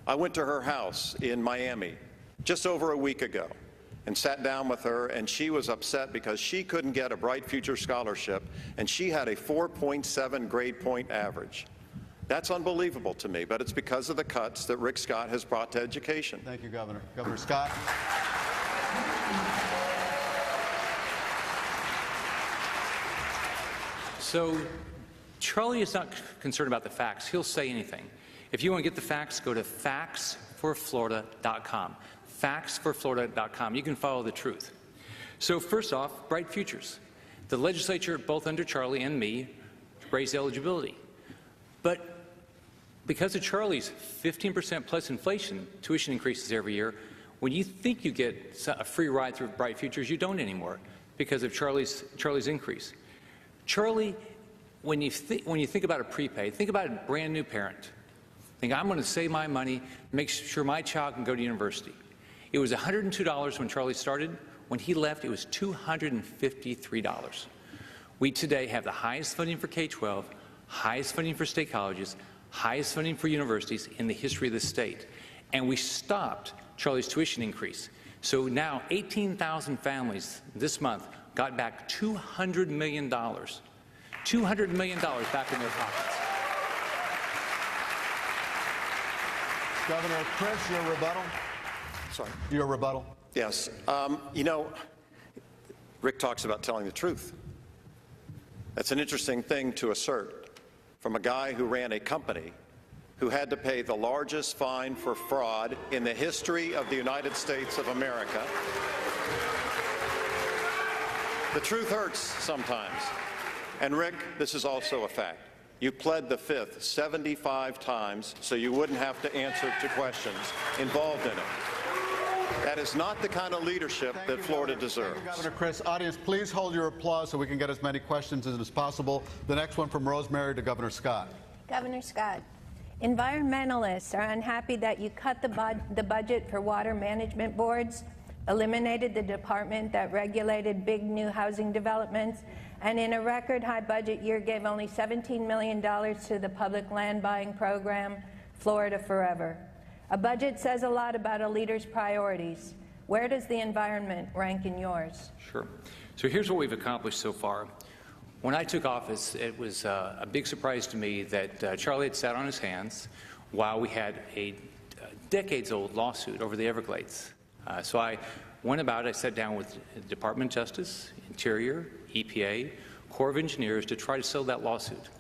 I went to her house in Miami just over a week ago and sat down with her, and she was upset because she couldn't get a Bright Future Scholarship, and she had a 4.7 grade point average. That's unbelievable to me, but it's because of the cuts that Rick Scott has brought to education. Thank you, Governor. Governor Scott. So Charlie is not concerned about the facts. He'll say anything. If you want to get the facts, go to factsforflorida.com. Factsforflorida.com. You can follow the truth. So first off, Bright Futures. The legislature, both under Charlie and me, raised eligibility. But because of Charlie's 15% plus inflation, tuition increases every year, when you think you get a free ride through Bright Futures, you don't anymore because of Charlie's increase. Charlie, when you think about a prepaid, think about a brand new parent. Think, I'm going to save my money, make sure my child can go to university. It was $102 when Charlie started. When he left, it was $253. We today have the highest funding for K-12, highest funding for state colleges, highest funding for universities in the history of the state. And we stopped Charlie's tuition increase. So now 18,000 families this month got back $200 million. $200 million back in their pockets. Governor Chris, your rebuttal? Sorry. Your rebuttal? Yes. You know, Rick talks about telling the truth. That's an interesting thing to assert from a guy who ran a company who had to pay the largest fine for fraud in the history of the United States of America. The truth hurts sometimes. And Rick, this is also a fact. You pled the fifth 75 times so you wouldn't have to answer to questions involved in it. That is not the kind of leadership that Florida deserves. Thank you, Governor Chris. Audience, please hold your applause so we can get as many questions as possible. The next one from Rosemary to Governor Scott. Governor Scott, environmentalists are unhappy that you cut the budget for water management boards, eliminated the department that regulated big new housing developments, and in a record high budget year gave only $17 million to the public land buying program, Florida Forever. A budget says a lot about a leader's priorities. Where does the environment rank in yours? Sure. So here's what we've accomplished so far. When I took office, it was a big surprise to me that Charlie had sat on his hands while we had a decades-old lawsuit over the Everglades. So I went about, I sat down with the Department of Justice, Interior, EPA, Corps of Engineers to try to settle that lawsuit.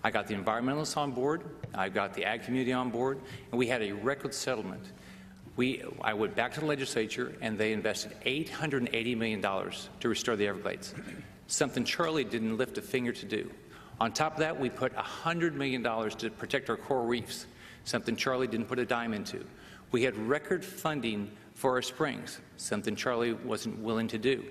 I got the environmentalists on board, I got the ag community on board, and we had a record settlement. I went back to the legislature, and they invested $880 million to restore the Everglades, something Charlie didn't lift a finger to do. On top of that, we put $100 million to protect our coral reefs, something Charlie didn't put a dime into. We had record funding for our springs, something Charlie wasn't willing to do.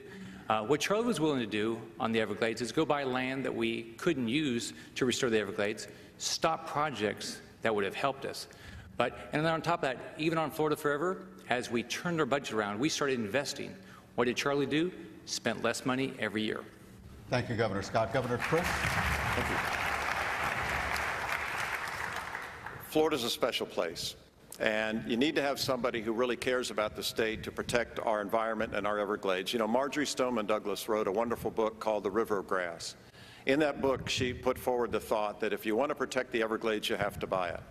What Charlie was willing to do on the Everglades is go buy land that we couldn't use to restore the Everglades, stop projects that would have helped us. And then on top of that, even on Florida Forever, as we turned our budget around, we started investing. What did Charlie do? Spent less money every year. Thank you, Governor Scott. Governor Chris? Thank you. Florida's a special place. And you need to have somebody who really cares about the state to protect our environment and our Everglades. You know, Marjorie Stoneman Douglas wrote a wonderful book called The River of Grass. In that book, she put forward the thought that if you want to protect the Everglades, you have to buy it.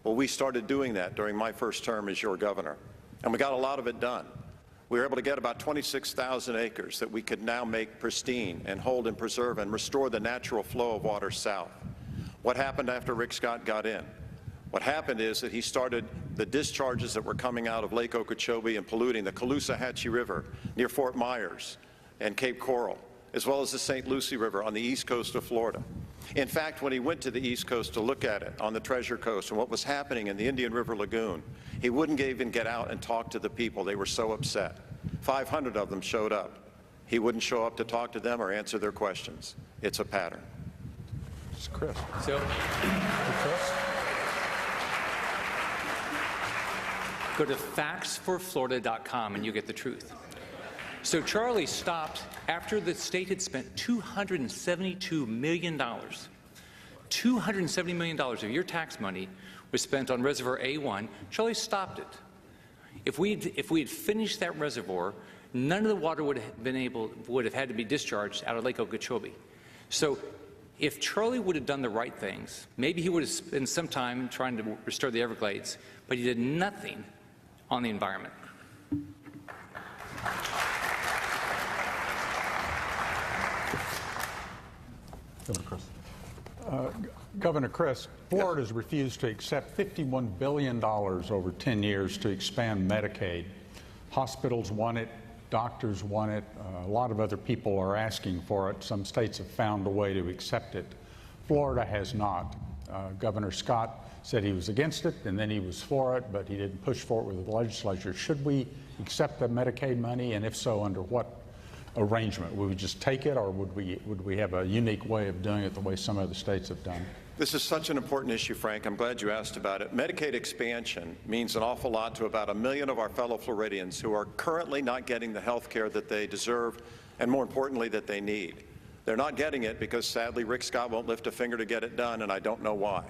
Well, we started doing that during my first term as your governor. And we got a lot of it done. We were able to get about 26,000 acres that we could now make pristine and hold and preserve and restore the natural flow of water south. What happened after Rick Scott got in? What happened is that he started the discharges that were coming out of Lake Okeechobee and polluting the Caloosahatchee River near Fort Myers and Cape Coral, as well as the St. Lucie River on the east coast of Florida. In fact, when he went to the east coast to look at it on the Treasure Coast and what was happening in the Indian River Lagoon, he wouldn't even get out and talk to the people. They were so upset. 500 of them showed up. He wouldn't show up to talk to them or answer their questions. It's a pattern. It's Chris. So, Chris? go to factsforflorida.com and you get the truth. So Charlie stopped after the state had spent $272 million. $270 million of your tax money was spent on Reservoir A1. Charlie stopped it. If we had finished that reservoir, none of the water would have had to be discharged out of Lake Okeechobee. So if Charlie would have done the right things, maybe he would have spent some time trying to restore the Everglades, but he did nothing on the environment. Governor Chris, Florida has refused to accept $51 billion over 10 years to expand Medicaid. Hospitals want it, doctors want it, a lot of other people are asking for it. Some states have found a way to accept it. Florida has not. Governor Scott said he was against it, and then he was for it, but he didn't push for it with the legislature. Should we accept the Medicaid money, and if so, under what arrangement? Would we just take it, or would we have a unique way of doing it the way some other states have done? This is such an important issue, Frank. I'm glad you asked about it. Medicaid expansion means an awful lot to about 1 million of our fellow Floridians who are currently not getting the health care that they deserve and, more importantly, that they need. They're not getting it because, sadly, Rick Scott won't lift a finger to get it done, and I don't know why.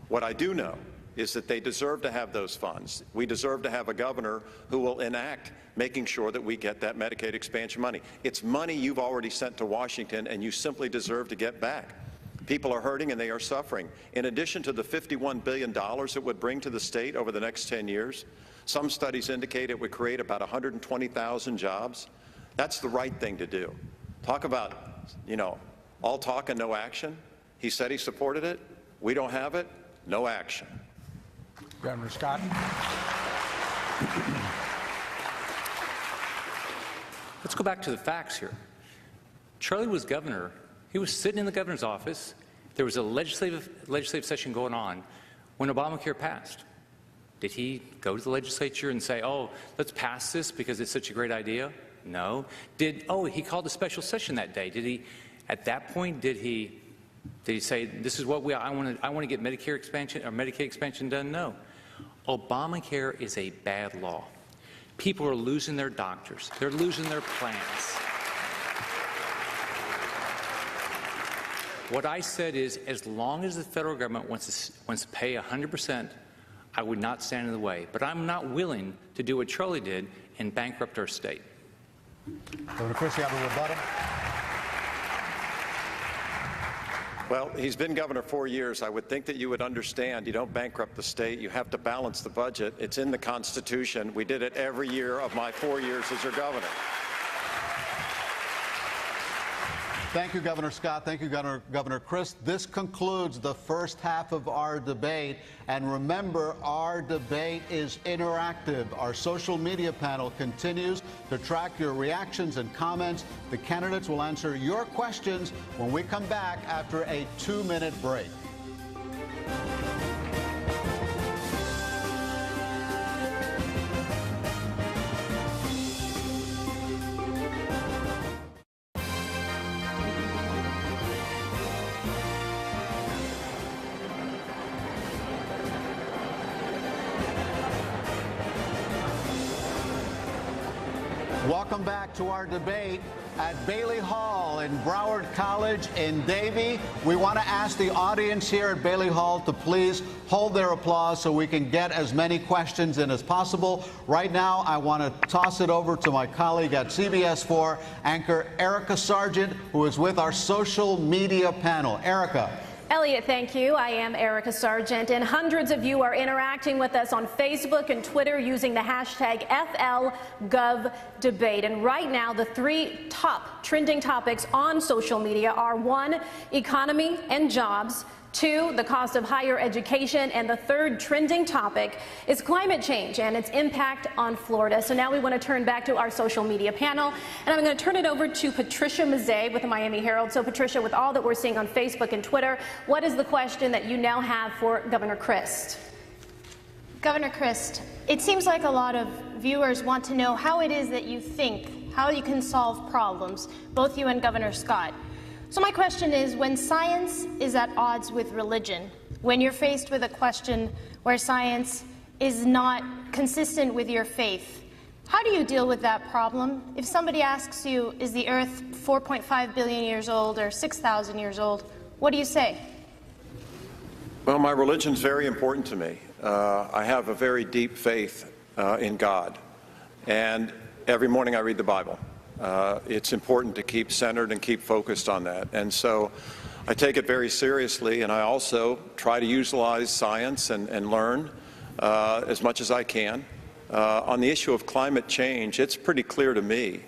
What I do know is that they deserve to have those funds. We deserve to have a governor who will enact making sure that we get that Medicaid expansion money. It's money you've already sent to Washington, and you simply deserve to get back. People are hurting and they are suffering. In addition to the $51 billion it would bring to the state over the next 10 years, some studies indicate it would create about 120,000 jobs. That's the right thing to do. Talk about, all talk and no action. He said he supported it. We don't have it. No action. Governor Scott. Let's go back to the facts here. Charlie was governor. He was sitting in the governor's office. There was a legislative session going on when Obamacare passed. Did he go to the legislature and say, oh, let's pass this because it's such a great idea? No. He called a special session that day. At that point, did he say, this is what I want to get Medicare expansion or Medicaid expansion done? No. Obamacare is a bad law. People are losing their doctors. They're losing their plans. What I said is, as long as the federal government wants to pay 100%, I would not stand in the way. But I'm not willing to do what Charlie did and bankrupt our state. Governor Chris, you have a rebuttal? Well, he's been governor 4 years. I would think that you would understand you don't bankrupt the state. You have to balance the budget. It's in the Constitution. We did it every year of my 4 years as your governor. Thank you, Governor Scott. Thank you, Governor Chris. This concludes the first half of our debate. And remember, our debate is interactive. Our social media panel continues to track your reactions and comments. The candidates will answer your questions when we come back after a 2-minute break. Welcome back to our debate at Bailey Hall in Broward College in Davie. We want to ask the audience here at Bailey Hall to please hold their applause so we can get as many questions in as possible. Right now, I want to toss it over to my colleague at CBS 4, anchor Erica Sargent, who is with our social media panel. Erica. Elliot, thank you. I am Erica Sargent, and hundreds of you are interacting with us on Facebook and Twitter using the hashtag FLGovDebate. And right now, the 3 top trending topics on social media are 1, economy and jobs, 2, the cost of higher education, and the 3rd trending topic is climate change and its impact on Florida. So now we want to turn back to our social media panel, and I'm going to turn it over to Patricia Mazzei with the Miami Herald. So Patricia, with all that we're seeing on Facebook and Twitter, what is the question that you now have for Governor Christ? Governor Christ, it seems like a lot of viewers want to know how it is that you think, how you can solve problems, both you and Governor Scott. So my question is, when science is at odds with religion, when you're faced with a question where science is not consistent with your faith, how do you deal with that problem? If somebody asks you, is the Earth 4.5 billion years old or 6,000 years old, what do you say? Well, my religion's very important to me. I have a very deep faith in God, and every morning I read the Bible. It's important to keep centered and keep focused on that. And so I take it very seriously, and I also try to utilize science and learn as much as I can. On the issue of climate change, it's pretty clear to me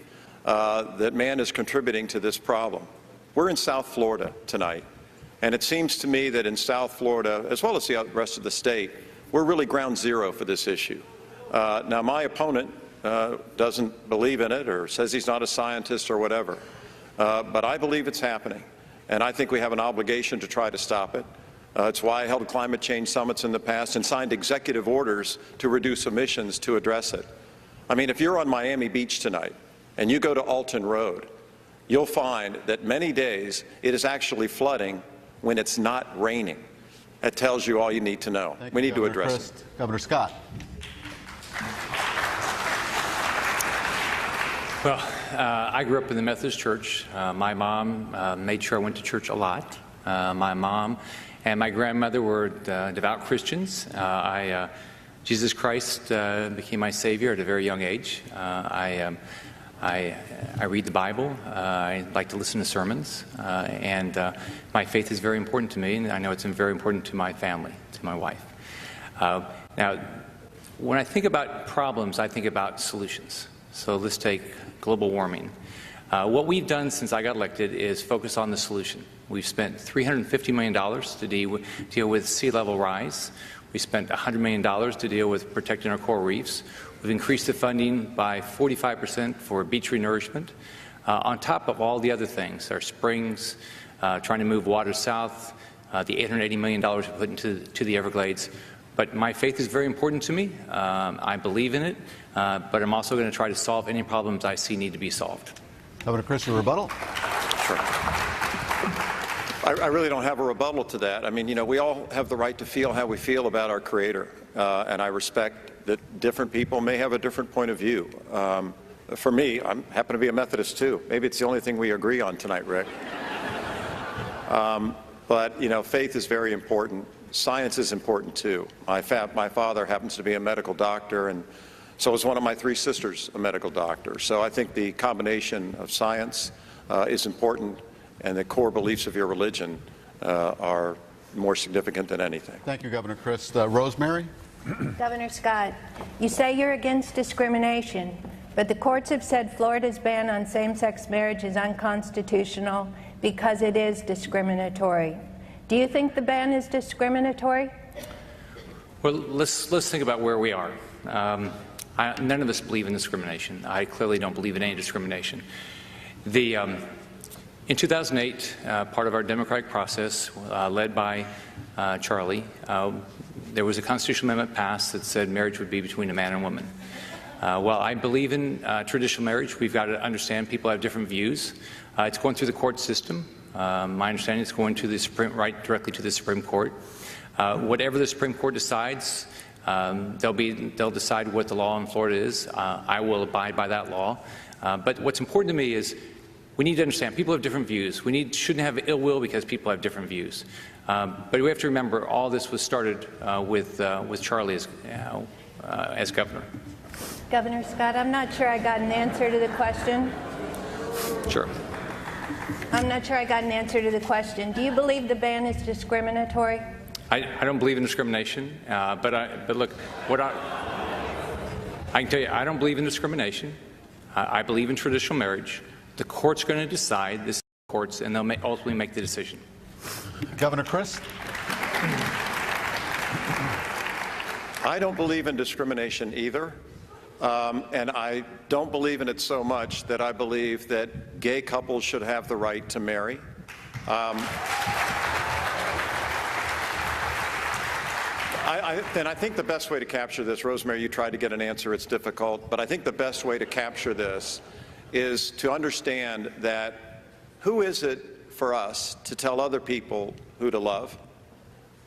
that man is contributing to this problem. We're in South Florida tonight, and it seems to me that in South Florida, as well as the rest of the state, we're really ground zero for this issue. Now, my opponent doesn't believe in it or says he's not a scientist or whatever. But I believe it's happening, and I think we have an obligation to try to stop it. It's why I held climate change summits in the past and signed executive orders to reduce emissions to address it. I mean, if you're on Miami Beach tonight and you go to Alton Road, you'll find that many days it is actually flooding when it's not raining. That tells you all you need to know. We need to address it. Governor Scott. Well, I grew up in the Methodist Church. My mom made sure I went to church a lot. My mom and my grandmother were devout Christians. Jesus Christ became my Savior at a very young age. I read the Bible. I like to listen to sermons. And my faith is very important to me, and I know it's very important to my family, to my wife. Now, when I think about problems, I think about solutions. So let's take global warming. What we've done since I got elected is focus on the solution. We've spent $350 million to deal with sea level rise. We spent $100 million to deal with protecting our coral reefs. We've increased the funding by 45% for beach renourishment, on top of all the other things, our springs, trying to move water south, the $880 million we put into the Everglades. But my faith is very important to me. I believe in it, but I'm also going to try to solve any problems I see need to be solved. Governor Christ, your rebuttal? Sure. I really don't have a rebuttal to that. I mean, you know, we all have the right to feel how we feel about our Creator, and I respect that different people may have a different point of view. For me, I happen to be a Methodist too. Maybe it's the only thing we agree on tonight, Rick. But, you know, faith is very important. Science is important too. My father happens to be a medical doctor, and so is one of my 3 sisters a medical doctor. So I think the combination of science is important, and the core beliefs of your religion are more significant than anything. Thank you, Governor Christ. Rosemary? Governor Scott, you say you're against discrimination, but the courts have said Florida's ban on same-sex marriage is unconstitutional because it is discriminatory. Do you think the ban is discriminatory? Well, let's think about where we are. None of us believe in discrimination. I clearly don't believe in any discrimination. In 2008, part of our democratic process, led by Charlie, there was a constitutional amendment passed that said marriage would be between a man and a woman. While I believe in traditional marriage, we've got to understand people have different views. It's going through the court system. My understanding is going to the directly to the Supreme Court. Whatever the Supreme Court decides, they'll decide what the law in Florida is. I will abide by that law. But what's important to me is we need to understand people have different views. Shouldn't have ill will because people have different views. But we have to remember all this was started with Charlie as governor. Governor Scott, I'm not sure I got an answer to the question. Sure. I'm not sure I got an answer to the question. Do you believe the ban is discriminatory? I don't believe in discrimination, but look, I can tell you, I don't believe in discrimination. I believe in traditional marriage. The court's going to decide, this courts, and they'll ultimately make the decision. Governor Christ? I don't believe in discrimination either. And I don't believe in it so much that I believe that gay couples should have the right to marry. And I think the best way to capture this, Rosemary, you tried to get an answer, it's difficult, but I think the best way to capture this is to understand that who is it for us to tell other people who to love?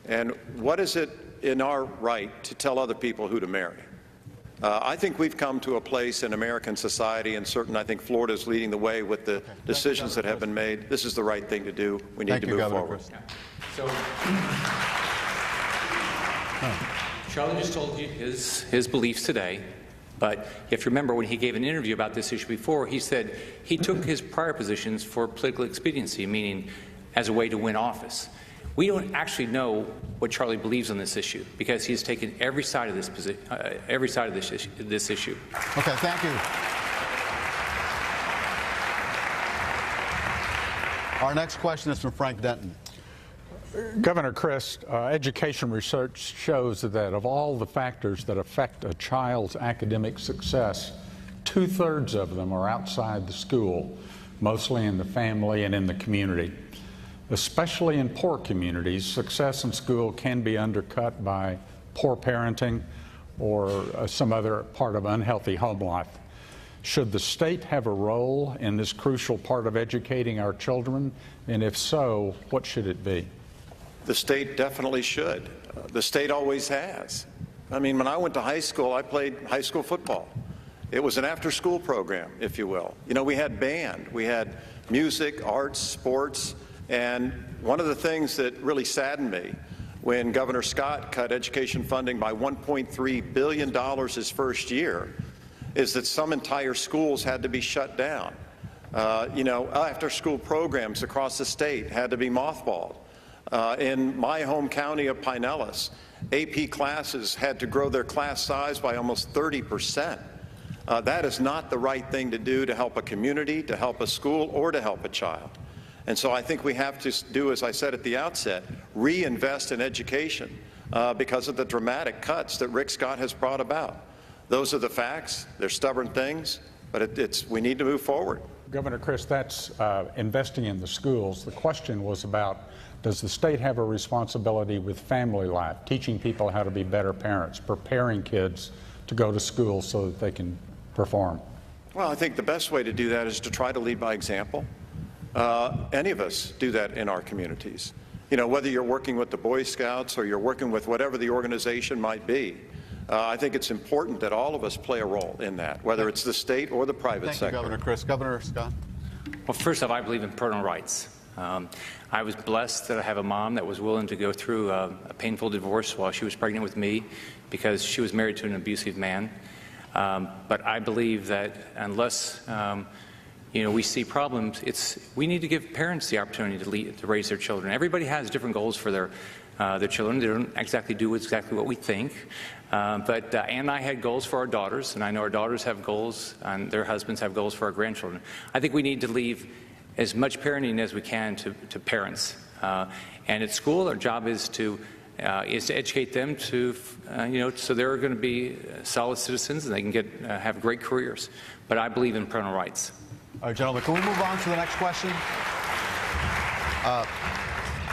And what is it in our right to tell other people who to marry? I think we've come to a place in American society, and certainly I think Florida is leading the way with the decisions that have been made. This is the right thing to do. We need to move forward. So, Charlie just told you his beliefs today, but if you remember when he gave an interview about this issue before, he said he took his prior positions for political expediency, meaning as a way to win office. We don't actually know what Charlie believes on this issue because he's taken every side of this issue. Okay, thank you. Our next question is from Frank Denton. Governor Christ, education research shows that of all the factors that affect a child's academic success, 2/3 of them are outside the school, mostly in the family and in the community. Especially in poor communities, success in school can be undercut by poor parenting or some other part of unhealthy home life. Should the state have a role in this crucial part of educating our children? And if so, what should it be? The state definitely should. The state always has. I mean, when I went to high school, I played high school football. It was an after-school program, if you will. You know, we had band, we had music, arts, sports, and one of the things that really saddened me when Governor Scott cut education funding by $1.3 billion his first year is that some entire schools had to be shut down. You know, after-school programs across the state had to be mothballed. In my home county of Pinellas, AP classes had to grow their class size by almost 30%. That is not the right thing to do to help a community, to help a school, or to help a child. And so I think we have to do, as I said at the outset, reinvest in education because of the dramatic cuts that Rick Scott has brought about. Those are the facts. They're stubborn things, but we need to move forward. Governor Christ, that's investing in the schools. The question was about, does the state have a responsibility with family life, teaching people how to be better parents, preparing kids to go to school so that they can perform? Well, I think the best way to do that is to try to lead by example. Any of us do that in our communities. You know, whether you're working with the Boy Scouts or you're working with whatever the organization might be, I think it's important that all of us play a role in that, whether it's the state or the private sector. Thank you, Governor Christ. Governor Scott? Well, first off, I believe in parental rights. I was blessed that I have a mom that was willing to go through a painful divorce while she was pregnant with me because she was married to an abusive man. But I believe that unless you know, we see problems, we need to give parents the opportunity to raise their children. Everybody has different goals for their children. They don't exactly do exactly what we think. But Ann and I had goals for our daughters, and I know our daughters have goals, and their husbands have goals for our grandchildren. I think we need to leave as much parenting as we can to parents. And at school, our job is to educate them to, you know, so they're going to be solid citizens and they can have great careers. But I believe in parental rights. All right, gentlemen, can we move on to the next question?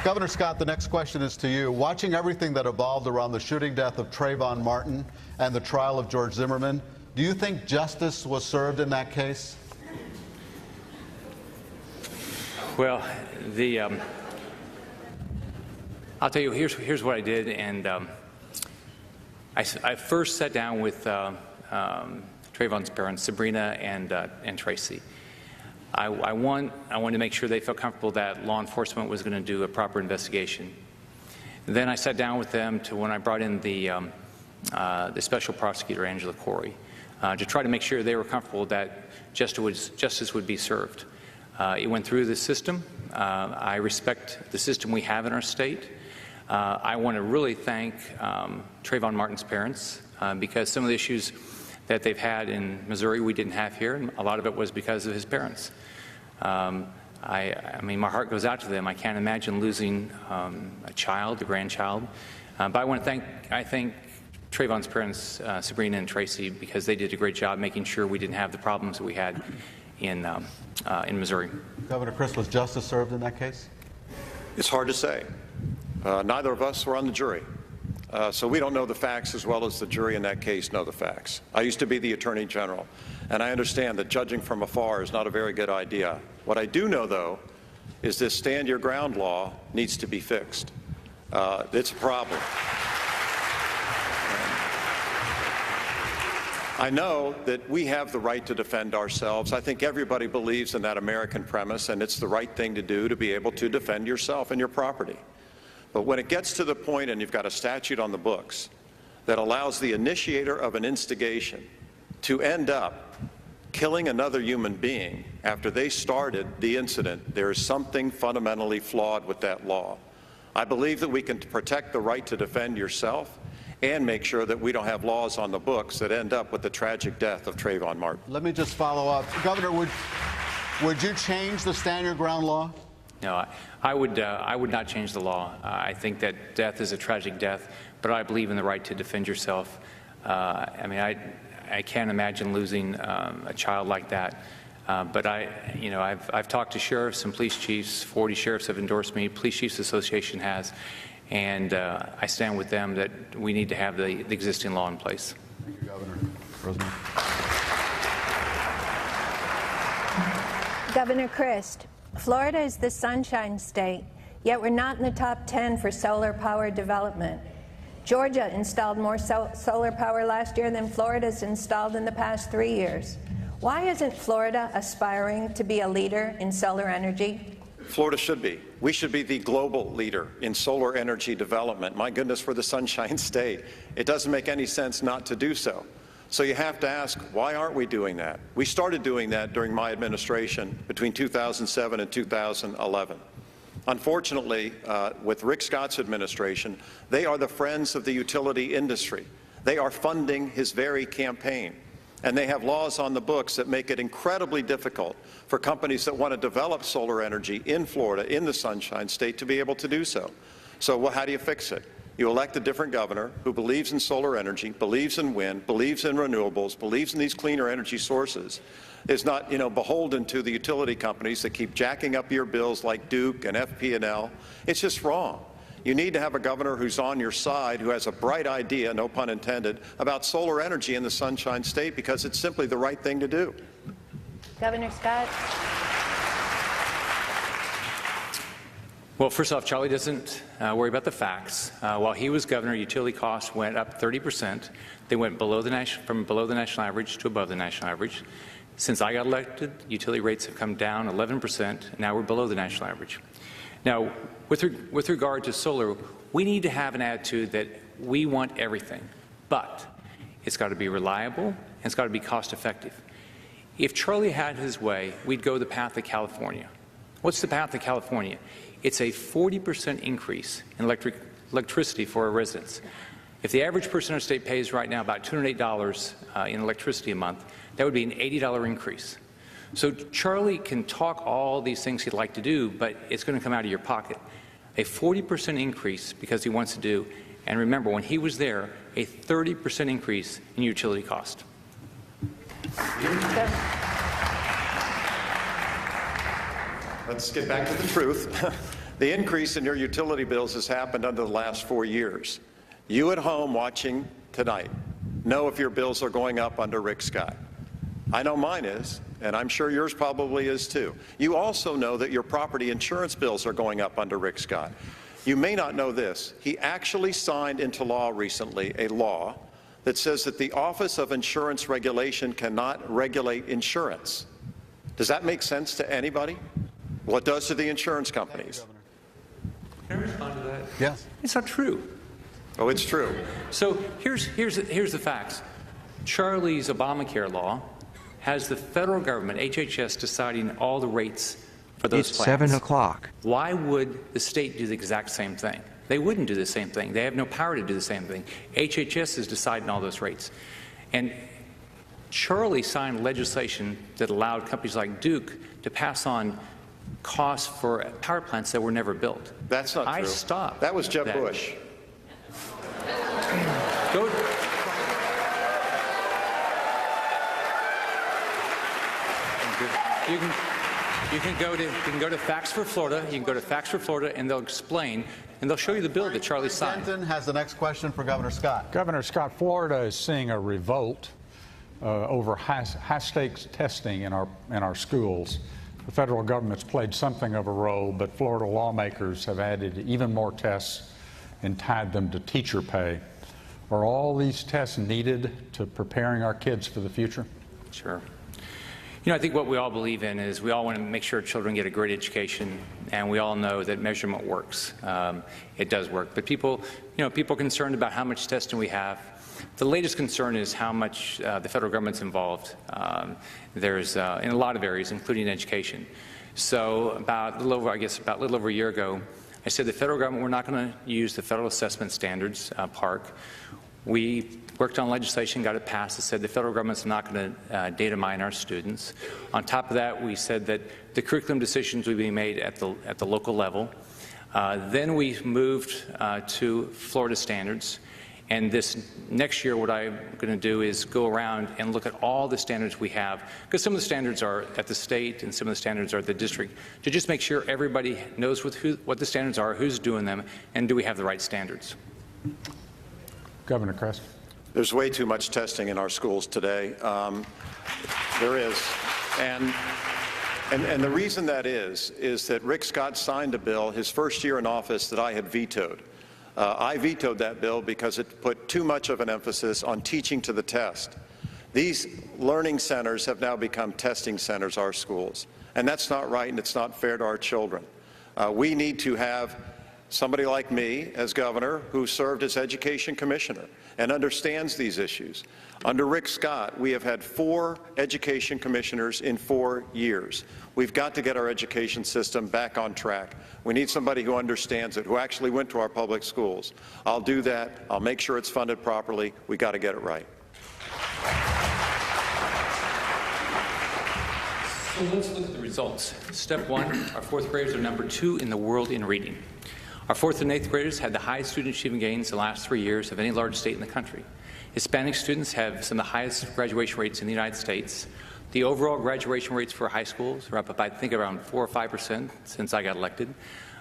Governor Scott, the next question is to you. Watching everything that evolved around the shooting death of Trayvon Martin and the trial of George Zimmerman, do you think justice was served in that case? Well, I'll tell you, here's what I did, and I first sat down with Trayvon's parents, Sabrina and Tracy. I wanted to make sure they felt comfortable that law enforcement was going to do a proper investigation. Then I sat down with them when I brought in the special prosecutor, Angela Corey, to try to make sure they were comfortable that justice would be served. It went through the system. I respect the system we have in our state. I want to really thank Trayvon Martin's parents because some of the issues that they've had in Missouri we didn't have here, and a lot of it was because of his parents. I mean, my heart goes out to them. I can't imagine losing a child, a grandchild. But I want to thank Trayvon's parents, Sabrina and Tracy, because they did a great job making sure we didn't have the problems that we had in Missouri. Governor Crist, was justice served in that case? It's hard to say. Neither of us were on the jury. So we don't know the facts as well as the jury in that case know the facts. I used to be the Attorney General, and I understand that judging from afar is not a very good idea. What I do know, though, is this stand your ground law needs to be fixed. It's a problem. I know that we have the right to defend ourselves. I think everybody believes in that American premise, and it's the right thing to do to be able to defend yourself and your property. But when it gets to the point and you've got a statute on the books that allows the initiator of an instigation to end up killing another human being after they started the incident, there is something fundamentally flawed with that law. I believe that we can protect the right to defend yourself and make sure that we don't have laws on the books that end up with the tragic death of Trayvon Martin. Let me just follow up. Governor, would you change the stand your ground law? No, I would not change the law. I think that death is a tragic death, but I believe in the right to defend yourself. I mean, I can't imagine losing a child like that. But I've talked to sheriffs and police chiefs. 40 sheriffs have endorsed me. Police Chiefs Association has, and I stand with them that we need to have the existing law in place. Thank you, Governor. Rosemary. Governor Crist, Florida is the Sunshine State, yet we're not in the top 10 for solar power development. Georgia installed more solar power last year than Florida's installed in the past 3 years. Why isn't Florida aspiring to be a leader in solar energy? Florida should be. We should be the global leader in solar energy development. My goodness, we're the Sunshine State. It doesn't make any sense not to do so. So you have to ask, why aren't we doing that? We started doing that during my administration between 2007 and 2011. Unfortunately, with Rick Scott's administration, they are the friends of the utility industry. They are funding his very campaign. And they have laws on the books that make it incredibly difficult for companies that want to develop solar energy in Florida, in the Sunshine State, to be able to do so. So how do you fix it? You elect a different governor who believes in solar energy, believes in wind, believes in renewables, believes in these cleaner energy sources, is not, beholden to the utility companies that keep jacking up your bills like Duke and FP&L. It's just wrong. You need to have a governor who's on your side, who has a bright idea, no pun intended, about solar energy in the Sunshine State, because it's simply the right thing to do. Governor Scott. Well, first off, Charlie doesn't worry about the facts. While he was governor, utility costs went up 30%. They went from below the national average to above the national average. Since I got elected, utility rates have come down 11%. Now we're below the national average. Now, with regard to solar, we need to have an attitude that we want everything, but it's got to be reliable and it's got to be cost effective. If Charlie had his way, we'd go the path of California. What's the path of California? It's a 40% increase in electricity for our residents. If the average person in our state pays right now about $208 in electricity a month, that would be an $80 increase. So Charlie can talk all these things he'd like to do, but it's going to come out of your pocket. A 40% increase because he wants to do, and remember, when he was there, a 30% increase in utility cost. Let's get back to the truth. The increase in your utility bills has happened under the last 4 years. You at home watching tonight know if your bills are going up under Rick Scott. I know mine is, and I'm sure yours probably is too. You also know that your property insurance bills are going up under Rick Scott. You may not know this. He actually signed into law recently a law that says that the Office of Insurance Regulation cannot regulate insurance. Does that make sense to anybody? Well, it does to the insurance companies. Can I respond to that? Yes. It's not true. Oh, it's true. So here's the facts. Charlie's Obamacare law has the federal government, HHS, deciding all the rates for those It's plans. 7 o'clock. Why would the state do the exact same thing? They wouldn't do the same thing. They have no power to do the same thing. HHS is deciding all those rates. And Charlie signed legislation that allowed companies like Duke to pass on costs for power plants that were never built. That's not true. I stopped. That was Jeb that. Bush. Go. You can go to Facts for Florida. You can go to Facts for Florida, and they'll explain, and they'll show you the bill that Charlie signed. Denton has the next question for Governor Scott. Governor Scott, Florida is seeing a revolt over high-stakes testing in our schools. The federal government's played something of a role, but Florida lawmakers have added even more tests and tied them to teacher pay. Are all these tests needed to preparing our kids for the future? Sure. You know, I think what we all believe in is we all want to make sure children get a great education, and we all know that measurement works. It does work. But people are concerned about how much testing we have. The latest concern is how much the federal government's involved. There's in a lot of areas, including education. So about a little over a year ago, I said the federal government, we're not going to use the federal assessment standards, PARC. We worked on legislation, got it passed that said the federal government's not going to data mine our students. On top of that, we said that the curriculum decisions would be made at the local level. Then we moved to Florida standards. And this next year, what I'm going to do is go around and look at all the standards we have, because some of the standards are at the state and some of the standards are at the district, to just make sure everybody knows what the standards are, who's doing them, and do we have the right standards. Governor Crest. There's way too much testing in our schools today. There is. And the reason that is that Rick Scott signed a bill his first year in office that I had vetoed. I vetoed that bill because it put too much of an emphasis on teaching to the test. These learning centers have now become testing centers, our schools. And that's not right, and it's not fair to our children. We need to have somebody like me as governor who served as education commissioner and understands these issues. Under Rick Scott, we have had 4 education commissioners in 4 years. We've got to get our education system back on track. We need somebody who understands it, who actually went to our public schools. I'll do that. I'll make sure it's funded properly. We've got to get it right. So let's look at the results. Step 1, our 4th graders are number 2 in the world in reading. Our 4th and 8th graders had the highest student achievement gains the last 3 years of any large state in the country. Hispanic students have some of the highest graduation rates in the United States. The overall graduation rates for high schools are up, I think, around 4 or 5% since I got elected.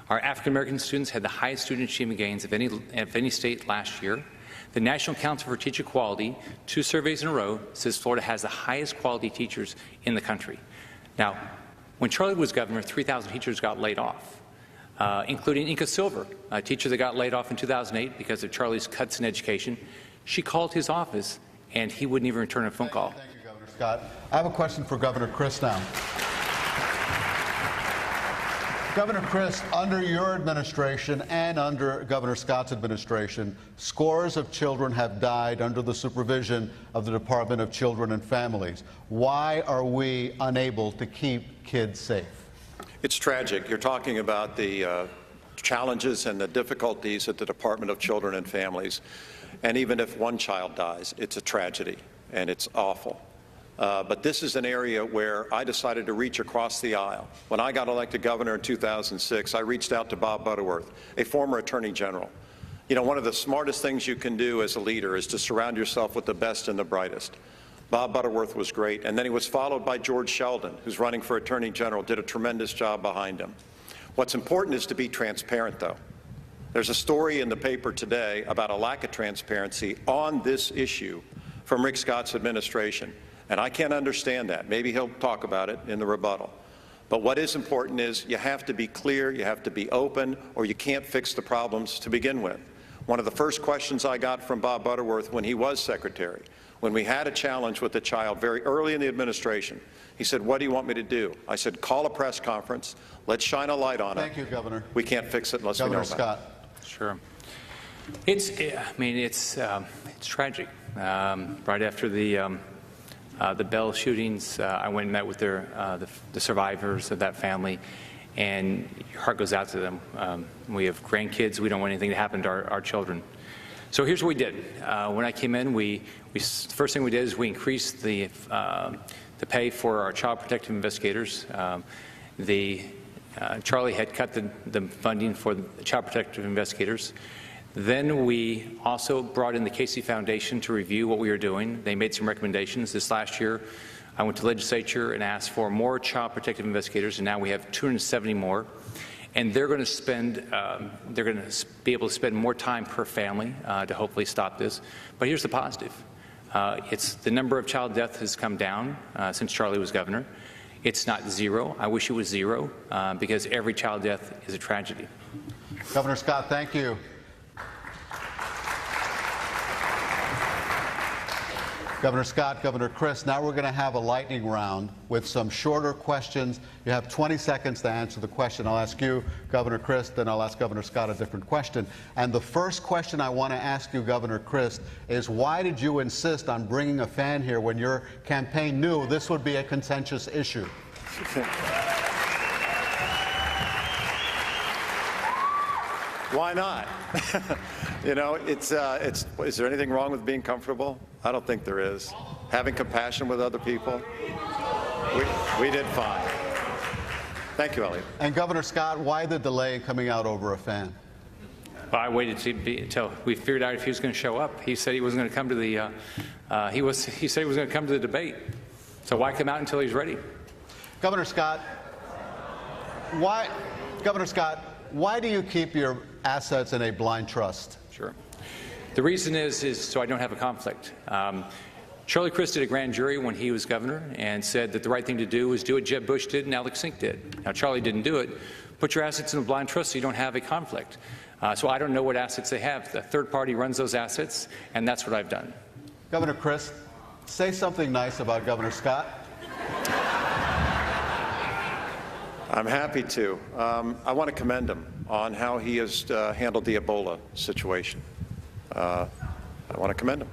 Our African-American students had the highest student achievement gains of any state last year. The National Council for Teacher Quality, 2 surveys in a row, says Florida has the highest quality teachers in the country. Now, when Charlie was governor, 3,000 teachers got laid off, including Inca Silver, a teacher that got laid off in 2008 because of Charlie's cuts in education. She called his office, and he wouldn't even return a phone call. Thank you, Governor Scott. I have a question for Governor Crist now. Governor Crist, under your administration and under Governor Scott's administration, scores of children have died under the supervision of the Department of Children and Families. Why are we unable to keep kids safe? It's tragic. You're talking about the challenges and the difficulties at the Department of Children and Families. And even if one child dies, it's a tragedy, and it's awful. But this is an area where I decided to reach across the aisle. When I got elected governor in 2006, I reached out to Bob Butterworth, a former attorney general. You know, one of the smartest things you can do as a leader is to surround yourself with the best and the brightest. Bob Butterworth was great, and then he was followed by George Sheldon, who's running for attorney general, did a tremendous job behind him. What's important is to be transparent, though. There's a story in the paper today about a lack of transparency on this issue from Rick Scott's administration. And I can't understand that. Maybe he'll talk about it in the rebuttal. But what is important is you have to be clear, you have to be open, or you can't fix the problems to begin with. One of the first questions I got from Bob Butterworth when he was secretary, when we had a challenge with a child very early in the administration, he said, "What do you want me to do?" I said, "Call a press conference. Let's shine a light on it." Thank you, Governor. We can't fix it unless we know Governor about it. Scott. Sure. It's tragic. Right after the Bell shootings, I went and met with the survivors of that family, and your heart goes out to them. We have grandkids. We don't want anything to happen to our children. So here's what we did. When I came in, the first thing we did is we increased the pay for our child protective investigators. Charlie had cut the funding for the child protective investigators. Then we also brought in the Casey Foundation to review what we were doing. They made some recommendations. This last year, I went to the legislature and asked for more child protective investigators, and now we have 270 more. And they're going to be able to spend more time per family to hopefully stop this. But here's the positive. It's the number of child deaths has come down since Charlie was governor. It's not zero. I wish it was zero, because every child death is a tragedy. Governor Scott, thank you. Governor Scott, Governor Christ, now we're going to have a lightning round with some shorter questions. You have 20 seconds to answer the question. I'll ask you, Governor Christ, then I'll ask Governor Scott a different question. And the first question I want to ask you, Governor Christ, is why did you insist on bringing a fan here when your campaign knew this would be a contentious issue? Why not? You know, is there anything wrong with being comfortable? I don't think there is. Having compassion with other people, we did fine. Thank you, Elliot. And Governor Scott, why the delay in coming out over a fan? Well, I waited until we figured out if he was going to show up. He said he wasn't going to come to the. He said he was going to come to the debate. So why come out until he's ready? Governor Scott, why do you keep your assets in a blind trust? Sure. The reason is so I don't have a conflict. Charlie Crist did a grand jury when he was governor and said that the right thing to do was do what Jeb Bush did and Alex Sink did. Now, Charlie didn't do it. Put your assets in a blind trust so you don't have a conflict. So I don't know what assets they have. The third party runs those assets, and that's what I've done. Governor Crist, say something nice about Governor Scott. I'm happy to. I want to commend him on how he has handled the Ebola situation. I want to commend him.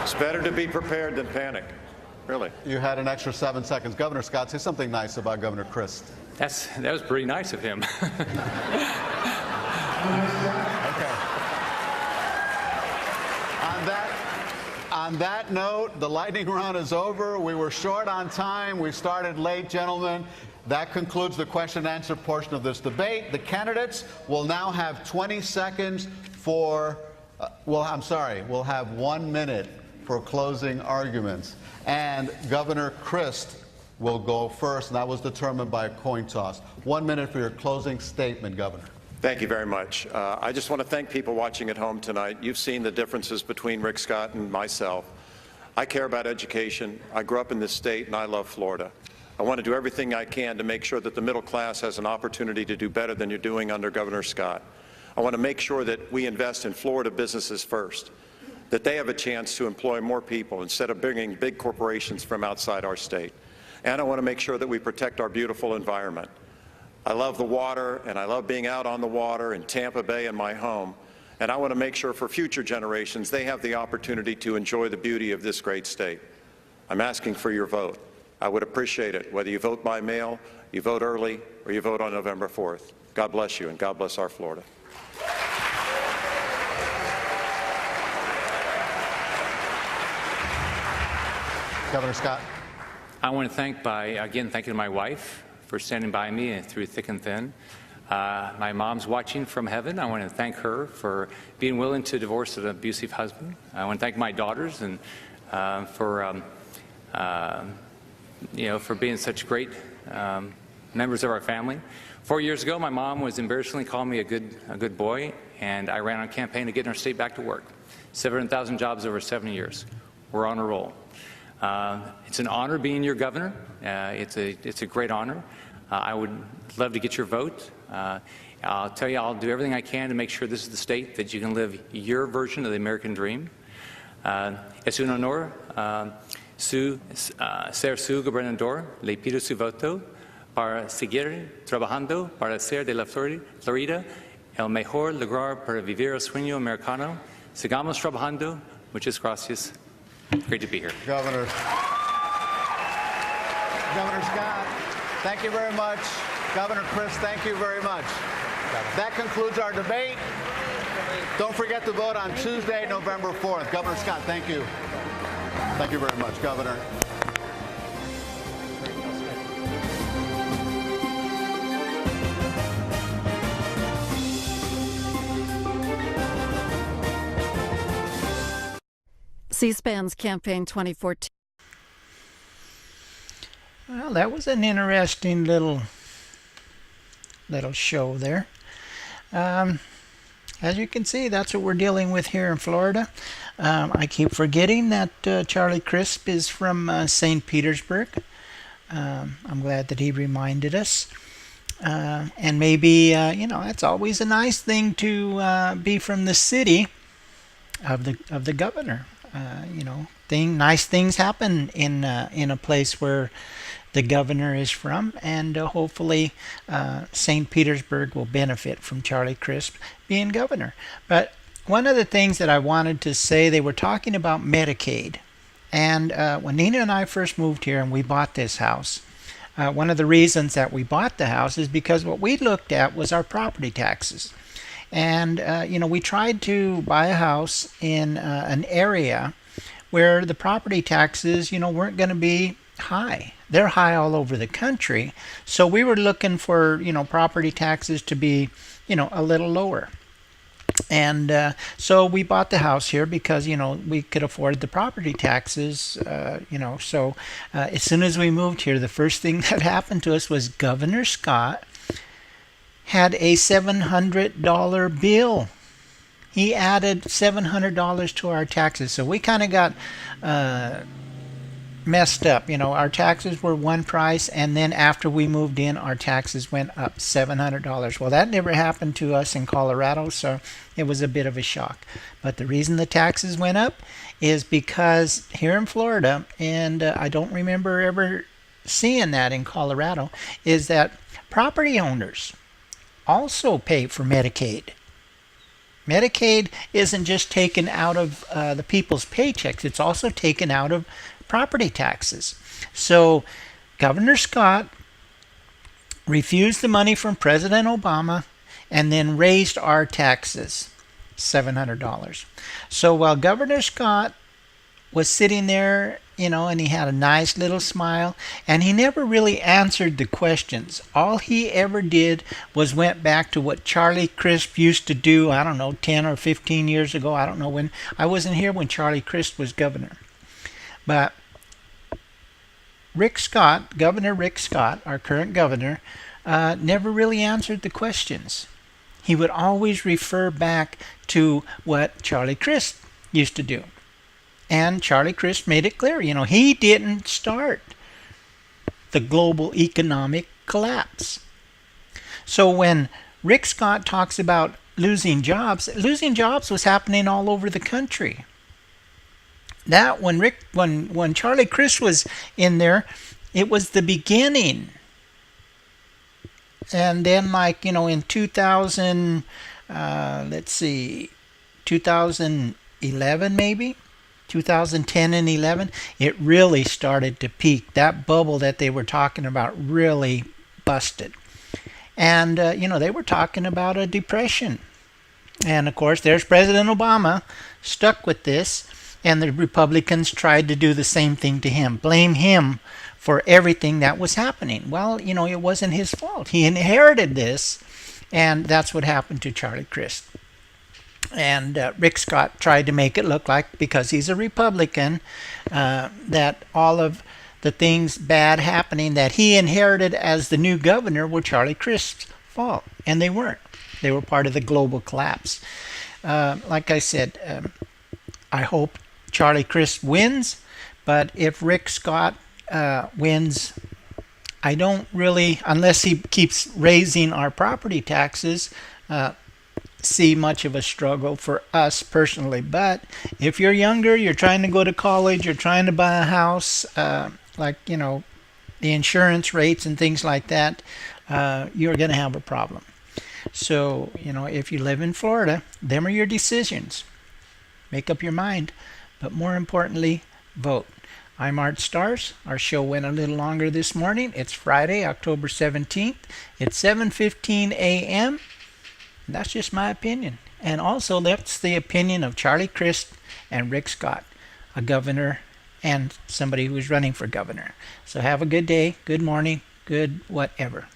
It's better to be prepared than panic, really. You had an extra 7 seconds. Governor Scott, say something nice about Governor Crist. That was pretty nice of him. Okay. On that note, the lightning round is over. We were short on time. We started late, gentlemen. That concludes the question and answer portion of this debate. The candidates will now have 20 seconds for, we'll have 1 minute for closing arguments. And Governor Crist will go first, and that was determined by a coin toss. 1 minute for your closing statement, Governor. Thank you very much. I just want to thank people watching at home tonight. You've seen the differences between Rick Scott and myself. I care about education. I grew up in this state, and I love Florida. I want to do everything I can to make sure that the middle class has an opportunity to do better than you're doing under Governor Scott. I want to make sure that we invest in Florida businesses first, that they have a chance to employ more people instead of bringing big corporations from outside our state. And I want to make sure that we protect our beautiful environment. I love the water, and I love being out on the water in Tampa Bay and my home. And I want to make sure for future generations they have the opportunity to enjoy the beauty of this great state. I'm asking for your vote. I would appreciate it, whether you vote by mail, you vote early, or you vote on November 4th. God bless you, and God bless our Florida. Governor Scott. I want to thank thank you to my wife for standing by me through thick and thin. My mom's watching from heaven. I want to thank her for being willing to divorce an abusive husband. I want to thank my daughters and for being such great members of our family. 4 years ago, my mom was embarrassingly calling me a good boy, and I ran on a campaign to get our state back to work. 700,000 jobs over 7 years. We're on a roll. It's an honor being your governor. It's a great honor. I would love to get your vote. I'll tell you, I'll do everything I can to make sure this is the state that you can live your version of the American dream. Es un honor ser su gobernador. Le pido su voto para seguir trabajando para hacer de la Florida el mejor lugar para vivir el sueño americano. Sigamos trabajando. Muchas gracias. Great to be here. Governor Governor Scott. Thank you very much. Governor Christ, thank you very much. That concludes our debate. Don't forget to vote on Tuesday, November 4th. Governor Scott, thank you. Thank you very much, Governor. C-SPAN's Campaign 2014. Well, that was an interesting little show there. As you can see, that's what we're dealing with here in Florida. I keep forgetting that Charlie Crist is from St. Petersburg. I'm glad that he reminded us. And maybe, it's always a nice thing to be from the city of the governor. Nice things happen in a place where the governor is from, and hopefully St. Petersburg will benefit from Charlie Crist being governor. But one of the things that I wanted to say, they were talking about Medicaid. And when Nina and I first moved here and we bought this house, one of the reasons that we bought the house is because what we looked at was our property taxes. And, we tried to buy a house in an area where the property taxes, weren't going to be high. They're high all over the country. So we were looking for, property taxes to be, a little lower. And so we bought the house here because, we could afford the property taxes, So as soon as we moved here, the first thing that happened to us was Governor Scott had a $700 bill. He added $700 to our taxes. So we kind of got messed up. Our taxes were one price, and then after we moved in, our taxes went up $700. Well, that never happened to us in Colorado, so it was a bit of a shock. But the reason the taxes went up is because here in Florida, and I don't remember ever seeing that in Colorado, is that property owners also pay for Medicaid. Medicaid isn't just taken out of the people's paychecks, it's also taken out of property taxes. So Governor Scott refused the money from President Obama and then raised our taxes $700. So while Governor Scott was sitting there, and he had a nice little smile, and he never really answered the questions. All he ever did was went back to what Charlie Crist used to do, 10 or 15 years ago. I don't know when. I wasn't here when Charlie Crist was governor. But Rick Scott, Governor Rick Scott, our current governor, never really answered the questions. He would always refer back to what Charlie Crist used to do. And Charlie Crist made it clear, he didn't start the global economic collapse. So when Rick Scott talks about losing jobs was happening all over the country. That when Charlie Crist was in there, it was the beginning. And then in 2011 maybe, 2010 and 11, it really started to peak. That bubble that they were talking about really busted. And, they were talking about a depression. And, of course, there's President Obama stuck with this, and the Republicans tried to do the same thing to him, blame him for everything that was happening. Well, it wasn't his fault. He inherited this, and that's what happened to Charlie Crist. And Rick Scott tried to make it look like, because he's a Republican, that all of the things bad happening that he inherited as the new governor were Charlie Crist's fault. And they weren't. They were part of the global collapse. Like I said, I hope Charlie Crist wins. But if Rick Scott wins, I don't really, unless he keeps raising our property taxes, see much of a struggle for us personally. But if you're younger, you're trying to go to college, you're trying to buy a house, the insurance rates and things like that, you're going to have a problem. So, if you live in Florida, them are your decisions. Make up your mind. But more importantly, vote. I'm Artstarzz. Our show went a little longer this morning. It's Friday, October 17th. It's 7:15 a.m. That's just my opinion. And also, that's the opinion of Charlie Crist and Rick Scott, a governor and somebody who's running for governor. So have a good day, good morning, good whatever.